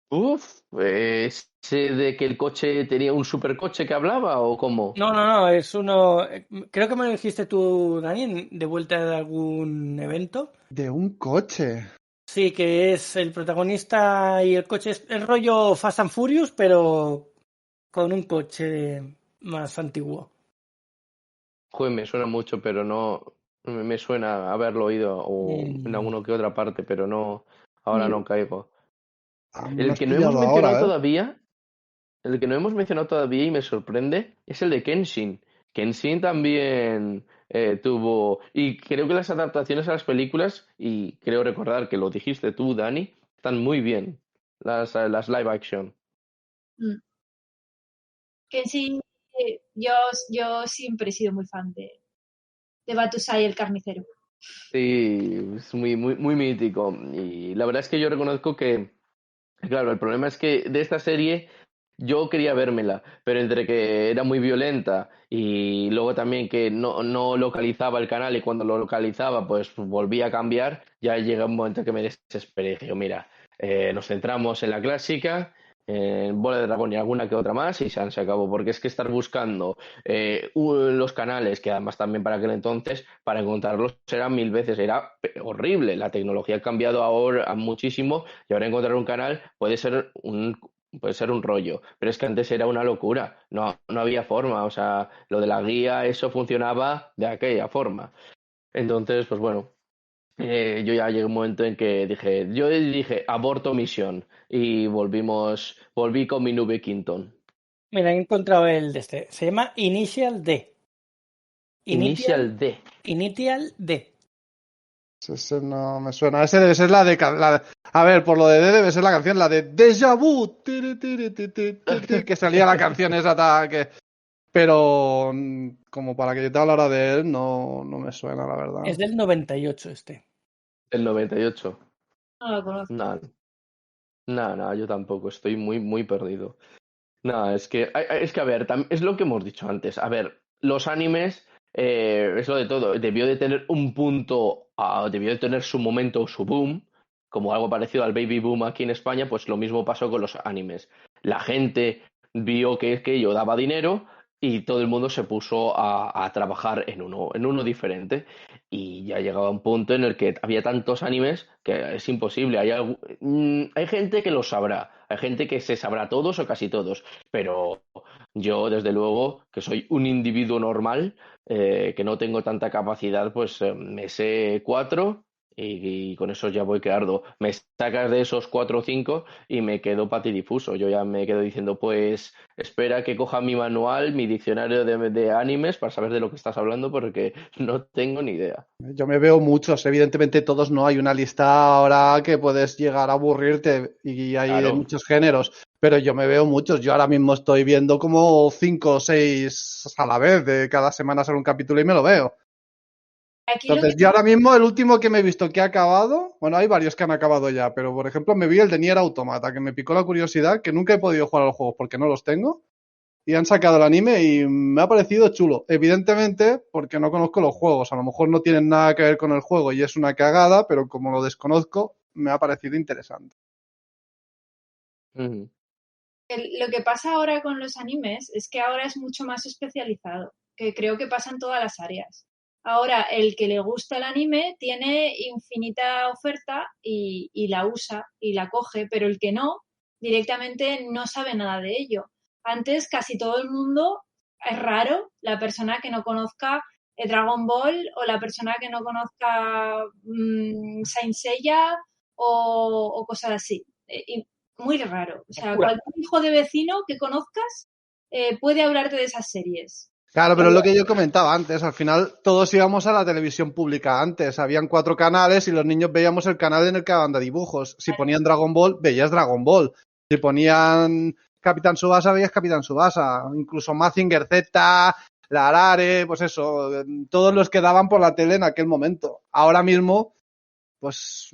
¿Ese de que el coche tenía un supercoche que hablaba o cómo? No, es uno. Creo que me lo dijiste tú, Dani, de vuelta de algún evento. De un coche. Sí, que es el protagonista y el coche es el rollo Fast and Furious, pero con un coche más antiguo. Joder, me suena mucho, pero no. Me suena haberlo oído o en Mm, alguna que otra parte, pero no. Ahora no caigo. Me El has que no hemos pillado mencionado ahora, ¿eh? todavía. El que no hemos mencionado todavía y me sorprende es el de Kenshin. Kenshin también tuvo, y creo que las adaptaciones a las películas, y creo recordar que lo dijiste tú, Dani, están muy bien, las live action. Mm. Que sí, yo, yo siempre he sido muy fan de Batusai el carnicero. Sí, es muy mítico. Y la verdad es que yo reconozco que, claro, el problema es que de esta serie yo quería vérmela, pero entre que era muy violenta y luego también que no localizaba el canal y cuando lo localizaba pues volvía a cambiar, ya llega un momento que me desesperé. Dije, mira, nos centramos en la clásica, en Bola de Dragón y alguna que otra más y se acabó, porque es que estar buscando los canales, que además también para aquel entonces, para encontrarlos era mil veces, era horrible. La tecnología ha cambiado ahora muchísimo y ahora encontrar un canal puede ser un rollo, pero es que antes era una locura, no había forma, o sea, lo de la guía, eso funcionaba de aquella forma. Entonces, pues bueno, yo ya llegué un momento en que yo dije, aborto misión y volví con mi nube Quinton. Mira, he encontrado el de este. Se llama Initial D. Initial, Initial D. Initial D. Ese no me suena. Ese debe ser la de... A ver, por lo de D debe ser la canción, la de Deja Vu. Tiri, tiri, ti, ti, ti, ti, que salía la canción esa que... Pero como para que yo te hablara de él, no me suena, la verdad. Es del 98 este. El 98. No lo conozco. Nada, nada, yo tampoco, estoy muy perdido. No, es que a ver, es lo que hemos dicho antes. A ver, los animes es lo de todo. Debió de tener un punto, debió de tener su momento, su boom, como algo parecido al baby boom aquí en España, pues lo mismo pasó con los animes. La gente vio que aquello daba dinero y todo el mundo se puso a trabajar en uno diferente. Y ya llegaba un punto en el que había tantos animes que es imposible. Hay gente que lo sabrá, hay gente que se sabrá todos o casi todos, pero yo, desde luego, que soy un individuo normal, que no tengo tanta capacidad, pues me sé cuatro y con eso ya voy que ardo. Me sacas de esos cuatro o cinco y me quedo patidifuso. Yo ya me quedo diciendo, pues espera que coja mi manual, mi diccionario de animes para saber de lo que estás hablando porque no tengo ni idea. Yo me veo muchos, evidentemente todos no. Hay una lista ahora que puedes llegar a aburrirte y hay de Claro. muchos géneros, pero yo me veo muchos. Yo ahora mismo estoy viendo como 5 o 6 a la vez, de cada semana sale un capítulo y me lo veo. Aquí lo que Entonces, yo ahora mismo el último que me he visto que ha acabado, bueno, hay varios que han acabado ya, pero por ejemplo me vi el de Nier Automata, que me picó la curiosidad, que nunca he podido jugar a los juegos porque no los tengo, y han sacado el anime y me ha parecido chulo. Evidentemente, porque no conozco los juegos, a lo mejor no tienen nada que ver con el juego y es una cagada, pero como lo desconozco, me ha parecido interesante. Ujú. lo que pasa ahora con los animes es que ahora es mucho más especializado, que creo que pasa en todas las áreas. Ahora, el que le gusta el anime tiene infinita oferta y la usa y la coge, pero el que no, directamente no sabe nada de ello. Antes casi todo el mundo, es raro la persona que no conozca Dragon Ball o la persona que no conozca Saint Seiya o cosas así. Muy raro. O sea, Sakura. cualquier hijo de vecino que conozcas puede hablarte de esas series. Claro, pero es lo que yo comentaba antes, al final todos íbamos a la televisión pública antes, habían 4 canales y los niños veíamos el canal en el que daban de dibujos. Si ponían Dragon Ball, veías Dragon Ball. Si ponían Capitán Tsubasa, veías Capitán Tsubasa. Incluso Mazinger Z, Larare, pues eso, todos los que daban por la tele en aquel momento. Ahora mismo, pues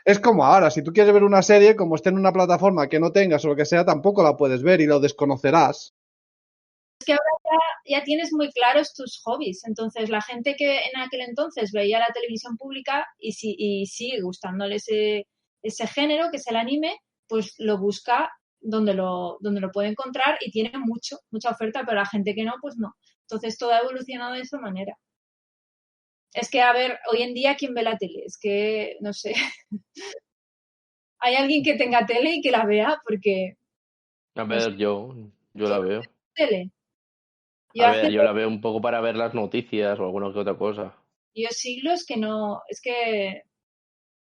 es como ahora, si tú quieres ver una serie, como esté en una plataforma que no tengas o lo que sea, tampoco la puedes ver y lo desconocerás. Es que ahora ya tienes muy claros tus hobbies. Entonces, la gente que en aquel entonces veía la televisión pública y sigue gustándole ese género, que es el anime, pues lo busca donde lo puede encontrar y tiene mucha oferta, pero la gente que no, pues no. Entonces todo ha evolucionado de esa manera. Es que, a ver, hoy en día, ¿quién ve la tele? Es que, no sé. Hay alguien que tenga tele y que la vea porque... A no sé, ver, yo la veo. tele. A ver, yo la veo un poco para ver las noticias o alguna que otra cosa. Yo siglos que no... Es que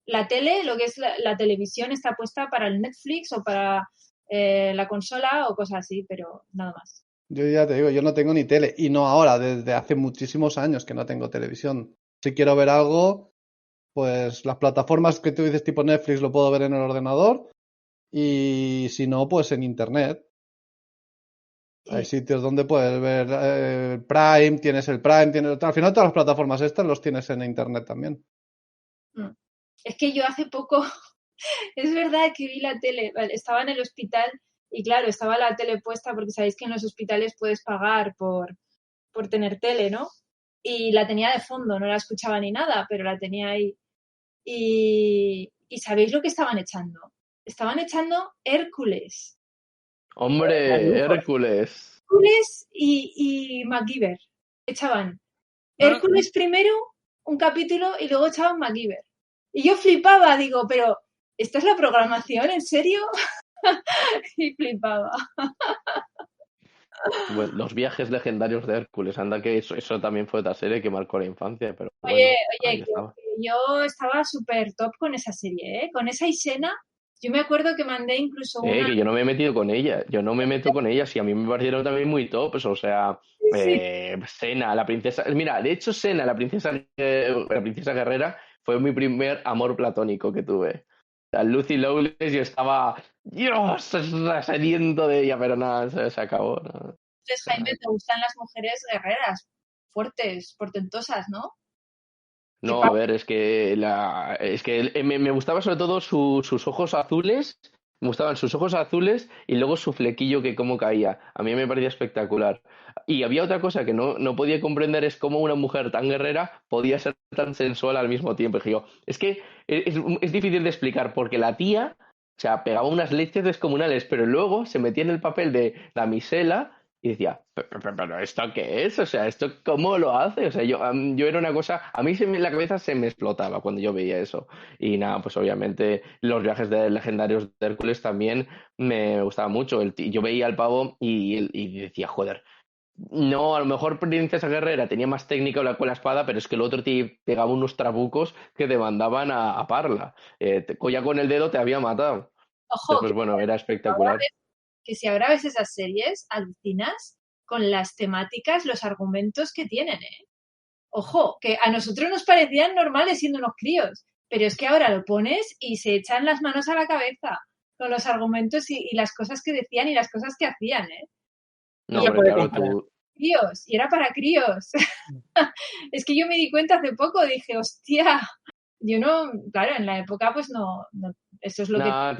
la tele, lo que es la televisión, está puesta para el Netflix o para la consola o cosas así, pero nada más. Yo ya te digo, yo no tengo ni tele. Y no ahora, desde hace muchísimos años que no tengo televisión. Si quiero ver algo, pues las plataformas que tú dices tipo Netflix lo puedo ver en el ordenador. Y si no, pues en internet. Sí. Hay sitios donde puedes ver Prime, tienes el Prime, al final todas las plataformas estas los tienes en internet también. Es que yo hace poco, es verdad que vi la tele, vale, estaba en el hospital y claro, estaba la tele puesta porque sabéis que en los hospitales puedes pagar por tener tele, ¿no? Y la tenía de fondo, no la escuchaba ni nada, pero la tenía ahí. Y ¿sabéis lo que estaban echando? Estaban echando Hércules. ¡Hombre, Hércules! Hércules y MacGyver. Echaban Ah. Hércules primero, un capítulo, y luego echaban MacGyver. Y yo flipaba, digo, pero ¿esta es la programación? ¿En serio? Y flipaba. Bueno, los viajes legendarios de Hércules, anda que eso también fue otra serie que marcó la infancia, pero bueno, Oye, ahí que estaba. yo estaba súper top con esa serie, ¿eh? Con esa Isena, yo me acuerdo que mandé incluso una... Que yo no me he metido con ella, yo no me meto con ella, y a mí me parecieron también muy tops, o sea, Sí, Senna, la princesa, mira, de hecho Senna, la princesa guerrera, fue mi primer amor platónico que tuve. O sea, Lucy Lawless, yo estaba, Dios, saliendo de ella, pero nada, se acabó. ¿No? entonces, Jaime, te gustan las mujeres guerreras, fuertes, portentosas, ¿no? ¿Qué No, a pasa? ver, es que me gustaba sobre todo sus ojos azules, me gustaban sus ojos azules y luego su flequillo que cómo caía. A mí me parecía espectacular. Y había otra cosa que no podía comprender, es cómo una mujer tan guerrera podía ser tan sensual al mismo tiempo. Dije yo, es que es difícil de explicar porque la tía, o sea, pegaba unas leches descomunales, pero luego se metía en el papel de damisela y decía, pero ¿esto qué es? O sea, ¿esto cómo lo hace? O sea, yo era una cosa, a mí la cabeza se me explotaba cuando yo veía eso. Y nada, pues obviamente los viajes legendarios de Hércules también me gustaban mucho. Yo veía al pavo y decía, joder, no, a lo mejor Princesa Guerrera tenía más técnica con la espada, pero es que el otro te pegaba unos trabucos que te mandaban a parla. Ya con el dedo te había matado. Entonces, Ojo, pues bueno, era espectacular. que si ahora ves esas series, alucinas con las temáticas, los argumentos que tienen, ¿eh? Ojo, que a nosotros nos parecían normales siendo unos críos, pero es que ahora lo pones y se echan las manos a la cabeza con los argumentos y las cosas que decían y las cosas que hacían, ¿eh? No, Y se era hombre, puede claro, comparar. tú, críos, y era para críos. Es que yo me di cuenta hace poco, dije, hostia, yo no, claro, en la época pues no eso es lo que... nada,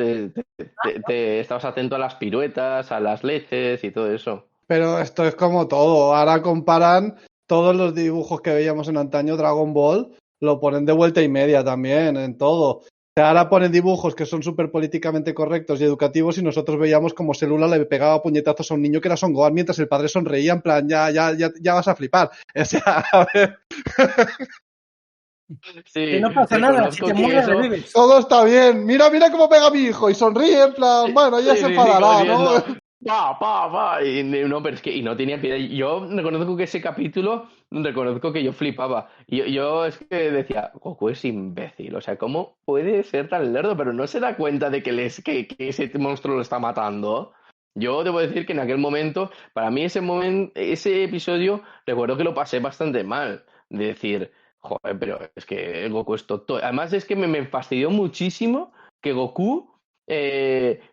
te estabas atento a las piruetas, a las leches y todo eso. Pero esto es como todo. Ahora comparan todos los dibujos que veíamos en antaño, Dragon Ball, lo ponen de vuelta y media también, en todo. O sea, ahora ponen dibujos que son súper políticamente correctos y educativos y nosotros veíamos como Célula le pegaba puñetazos a un niño que era Son Gohan mientras el padre sonreía en plan, ya vas a flipar. O sea, a ver, Que Sí, no pasa nada, si reconozco te que mueres eso. revives. todo está bien. Mira cómo pega mi hijo y sonríe en plan, Sí, bueno, ya se sí, como enfadará, ¿no? diciendo, pa, no, pero es que, y no tenía piedad. Yo reconozco que ese capítulo, reconozco que yo flipaba. Yo es que decía, Goku es imbécil, o sea, ¿cómo puede ser tan lerdo? Pero no se da cuenta de que ese monstruo lo está matando. Yo debo decir que en aquel momento, para mí ese episodio, recuerdo que lo pasé bastante mal. De decir, joder, pero es que Goku es tonto. Además es que me fastidió muchísimo que Goku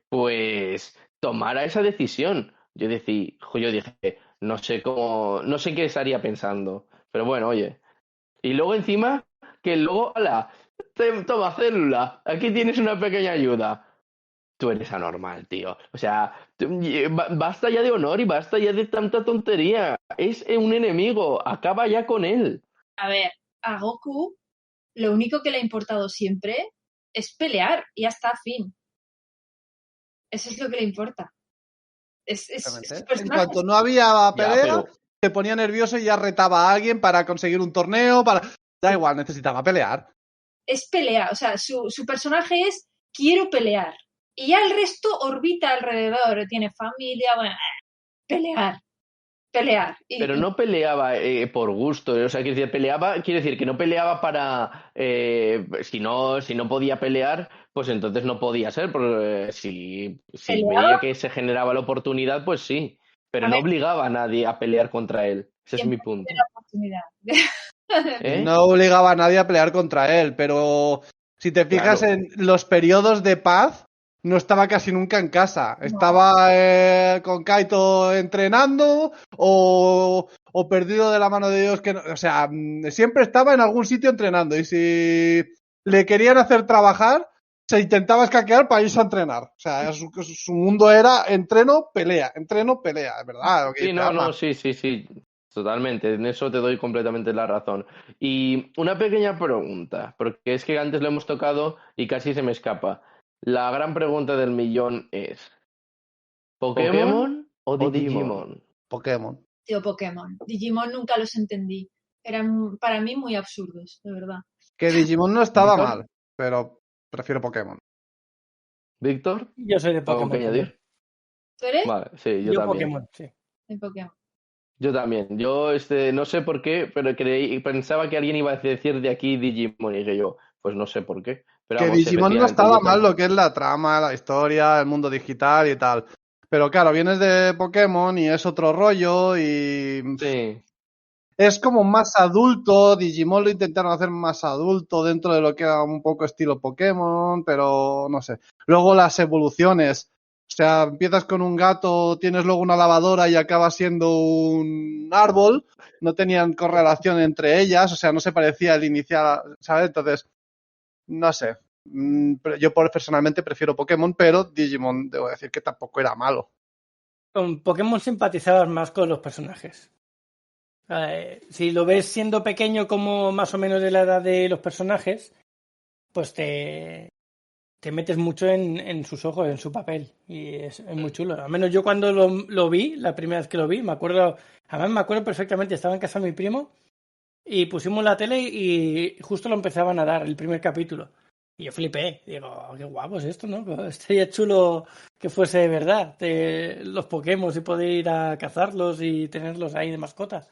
pues tomara esa decisión. Yo dije, no sé qué estaría pensando, pero bueno, oye. Y luego encima, que luego, ala, toma célula, aquí tienes una pequeña ayuda. Tú eres anormal, tío. O sea, basta ya de honor y basta ya de tanta tontería. Es un enemigo, acaba ya con él. A ver, a Goku lo único que le ha importado siempre es pelear y hasta fin. Eso es lo que le importa. Es su En personaje. cuanto no había pelea, pero se ponía nervioso y ya retaba a alguien para conseguir un torneo, Da igual, necesitaba pelear. Es pelea, o sea, su personaje es quiero pelear. Y ya el resto orbita alrededor, tiene familia, bueno, pelear. pero no peleaba por gusto, o sea, quiere decir que no peleaba para si no podía pelear, pues entonces no podía ser, porque si peleaba, veía que se generaba la oportunidad, pues sí, pero a no ver, obligaba a nadie a pelear contra él. Ese es mi siempre tiene punto. la oportunidad. ¿Eh? No obligaba a nadie a pelear contra él, pero si te fijas Claro. en los periodos de paz, no estaba casi nunca en casa. No. Estaba con Kaito entrenando o perdido de la mano de Dios. O sea, siempre estaba en algún sitio entrenando. Y si le querían hacer trabajar, se intentaba escaquear para irse a entrenar. O sea, su mundo era entreno, pelea, es verdad. Lo que Sí, dice no, Alma. sí, totalmente, en eso te doy completamente la razón. Y una pequeña pregunta, porque es que antes lo hemos tocado y casi se me escapa. La gran pregunta del millón es, ¿Pokémon o Digimon? Pokémon. Tío, Pokémon. Digimon nunca los entendí. Eran para mí muy absurdos, de verdad. Que Digimon no estaba ¿Víctor? mal, pero prefiero Pokémon. ¿Víctor? Yo soy de ¿Algo que Pokémon también. añadir? ¿Tú eres? Vale, sí, yo Yo también. Pokémon, sí. De Pokémon. Yo también. Yo no sé por qué, pero pensaba que alguien iba a decir de aquí Digimon y dije yo, pues no sé por qué. Pero Que vamos, Digimon no efectivamente, estaba yo mal también. lo que es la trama, la historia, el mundo digital y tal. Pero claro, vienes de Pokémon y es otro rollo y Sí. es como más adulto. Digimon lo intentaron hacer más adulto dentro de lo que era un poco estilo Pokémon, pero no sé. Luego las evoluciones. O sea, empiezas con un gato, tienes luego una lavadora y acabas siendo un árbol. No tenían correlación entre ellas, o sea, no se parecía el inicial, ¿sabes? Entonces, no sé. Yo personalmente prefiero Pokémon, pero Digimon debo decir que tampoco era malo. Con Pokémon simpatizabas más con los personajes. Si lo ves siendo pequeño como más o menos de la edad de los personajes, pues te metes mucho en sus ojos, en su papel. Y es muy chulo. Al menos yo cuando lo vi, la primera vez que lo vi, además me acuerdo perfectamente, estaba en casa de mi primo y pusimos la tele y justo lo empezaban a dar, el primer capítulo. Y yo flipé, digo, "Oh, qué guapo es esto, ¿no? Estaría chulo que fuese de verdad, los Pokémon y poder ir a cazarlos y tenerlos ahí de mascota.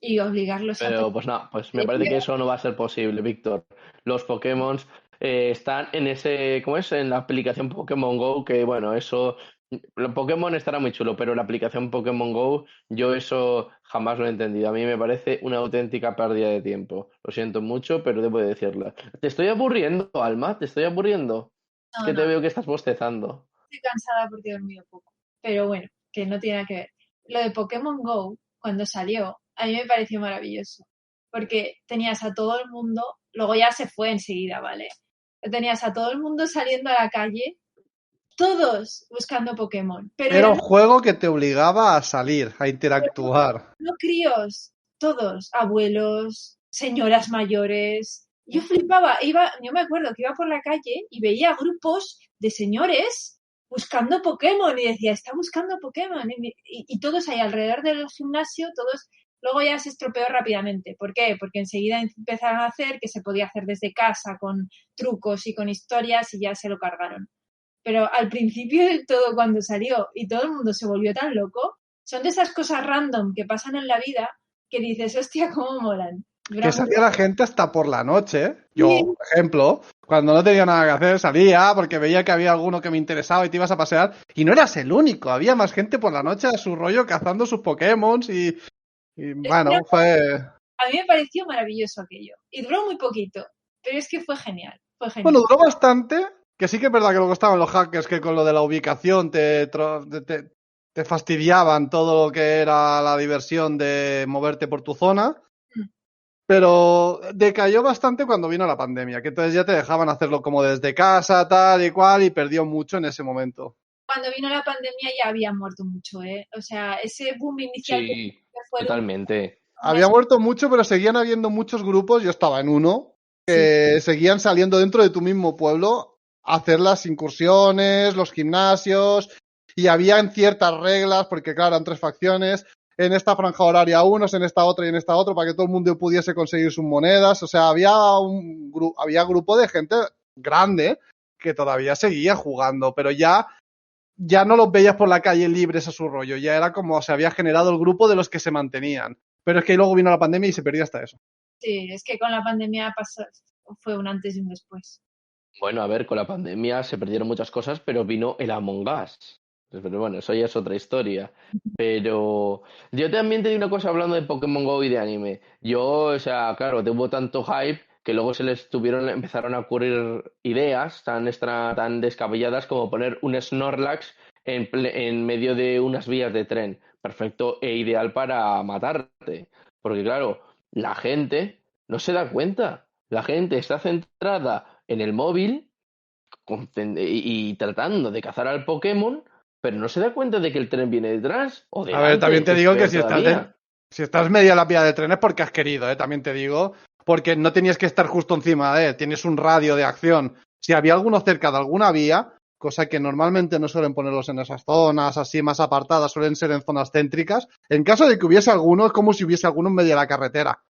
Y obligarlos a Pero pues nada, pues me parece que eso no va a ser posible, Víctor. Los Pokémon están en ese, ¿cómo es? En la aplicación Pokémon Go, que bueno, eso, el Pokémon estará muy chulo, pero la aplicación Pokémon Go, yo eso jamás lo he entendido. A mí me parece una auténtica pérdida de tiempo. Lo siento mucho, pero debo de decirlo. Te estoy aburriendo, Alma, te estoy aburriendo. Es No, que no, te veo que estás bostezando. estoy cansada porque he dormido poco. Pero bueno, que no tiene nada que ver. Lo de Pokémon Go, cuando salió, a mí me pareció maravilloso. Porque tenías a todo el mundo, luego ya se fue enseguida, ¿vale? Tenías a todo el mundo saliendo a la calle, todos buscando Pokémon. Pero Era un eran juego que te obligaba a salir, a interactuar. no críos, todos, abuelos, señoras mayores. Yo flipaba, yo me acuerdo que iba por la calle y veía grupos de señores buscando Pokémon y decía, está buscando Pokémon. Y todos ahí alrededor del gimnasio, todos, luego ya se estropeó rápidamente. ¿Por qué? Porque enseguida empezaron a hacer que se podía hacer desde casa con trucos y con historias y ya se lo cargaron. Pero al principio del todo, cuando salió y todo el mundo se volvió tan loco, son de esas cosas random que pasan en la vida que dices, hostia, cómo molan. Que Dura muy salía la gente hasta por la noche. Yo, bien. por ejemplo, cuando no tenía nada que hacer, salía porque veía que había alguno que me interesaba y te ibas a pasear. Y no eras el único, había más gente por la noche a su rollo cazando sus Pokémon y bueno, fue... A mí me pareció maravilloso aquello. Y duró muy poquito, pero es que fue genial. Fue Bueno, genial. duró bastante, que sí que es verdad que luego estaban los hackers que con lo de la ubicación te fastidiaban todo lo que era la diversión de moverte por tu zona. Mm. Pero decayó bastante cuando vino la pandemia, que entonces ya te dejaban hacerlo como desde casa, tal y cual, y perdió mucho en ese momento. Cuando vino la pandemia ya había muerto mucho, ¿eh? O sea, ese boom inicial que Sí, fue de totalmente. Había muerto mucho, pero seguían habiendo muchos grupos, yo estaba en uno, sí, que seguían saliendo dentro de tu mismo pueblo hacer las incursiones, los gimnasios, y habían ciertas reglas, porque claro, eran 3 facciones, en esta franja horaria unos, en esta otra y en esta otra, para que todo el mundo pudiese conseguir sus monedas. O sea, había grupo de gente grande que todavía seguía jugando, pero ya no los veías por la calle libres a su rollo, ya era como se había generado el grupo de los que se mantenían. Pero es que luego vino la pandemia y se perdió hasta eso. Sí, es que con la pandemia fue un antes y un después. Bueno, a ver, con la pandemia se perdieron muchas cosas, pero vino el Among Us. Pero bueno, eso ya es otra historia. Pero yo también te digo una cosa hablando de Pokémon Go y de anime. Yo, o sea, claro, hubo tanto hype que luego empezaron a ocurrir ideas tan descabelladas como poner un Snorlax en medio de unas vías de tren. Perfecto e ideal para matarte. Porque claro, la gente no se da cuenta. La gente está centrada en el móvil y tratando de cazar al Pokémon, pero no se da cuenta de que el tren viene detrás o A ver, delante, también te que es digo que peor todavía. si estás media la vía de tren es porque has querido, también te digo, porque no tenías que estar justo encima tienes un radio de acción. Si había alguno cerca de alguna vía, cosa que normalmente no suelen ponerlos en esas zonas así más apartadas, suelen ser en zonas céntricas, en caso de que hubiese alguno, es como si hubiese alguno en medio de la carretera.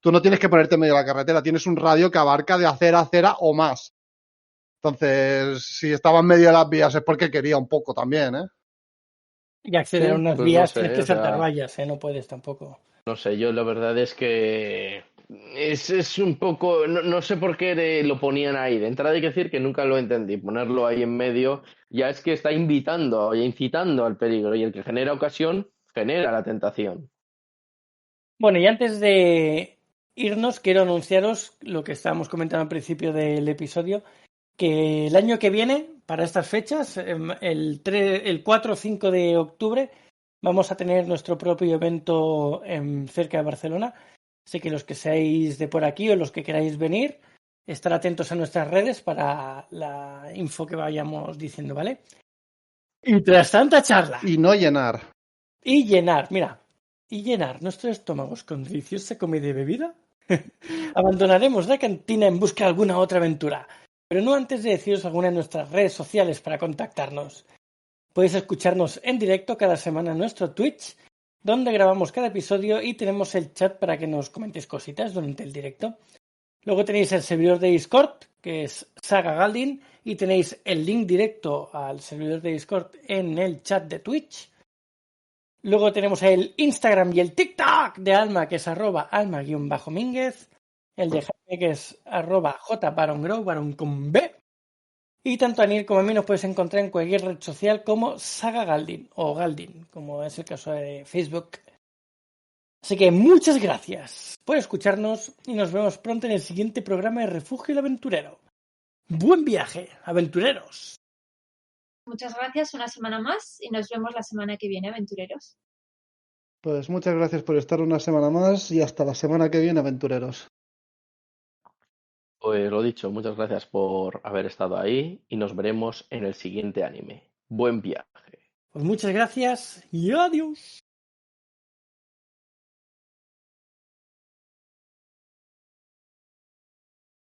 Tú no tienes que ponerte en medio de la carretera, tienes un radio que abarca de acera a acera o más. Entonces, si estaba en medio de las vías es porque quería un poco también, Y acceder Sí, a unas pues no vías sé, tienes que o saltar sea, vallas, no puedes tampoco. no sé, yo la verdad es que es un poco, no sé por qué lo ponían ahí. De entrada hay que decir que nunca lo entendí. Ponerlo ahí en medio ya es que está invitando y incitando al peligro y el que genera ocasión genera la tentación. Bueno, y antes de irnos, quiero anunciaros lo que estábamos comentando al principio del episodio, que el año que viene, para estas fechas, el 4 o 5 de octubre, vamos a tener nuestro propio evento cerca de Barcelona. Así que los que seáis de por aquí o los que queráis venir, estar atentos a nuestras redes para la info que vayamos diciendo, ¿vale? Y tras tanta charla Y no llenar. y llenar nuestros estómagos con deliciosa comida y bebida, abandonaremos la cantina en busca de alguna otra aventura, pero no antes de deciros alguna de nuestras redes sociales para contactarnos. Podéis escucharnos en directo cada semana en nuestro Twitch, donde grabamos cada episodio y tenemos el chat para que nos comentéis cositas durante el directo. Luego tenéis el servidor de Discord, que es Saga Galdin, y tenéis el link directo al servidor de Discord en el chat de Twitch. Luego tenemos el Instagram y el TikTok de Alma, que es @alma_mínguez. El de Jaime, que es @jbarongrow, barón con B. Y tanto a Neil como a mí nos puedes encontrar en cualquier red social como Saga Galdin, o Galdin, como es el caso de Facebook. Así que muchas gracias por escucharnos y nos vemos pronto en el siguiente programa de Refugio el Aventurero. ¡Buen viaje, aventureros! Muchas gracias una semana más y nos vemos la semana que viene, aventureros. Pues muchas gracias por estar una semana más y hasta la semana que viene, aventureros. Pues lo dicho, muchas gracias por haber estado ahí y nos veremos en el siguiente anime. Buen viaje. Pues muchas gracias y adiós.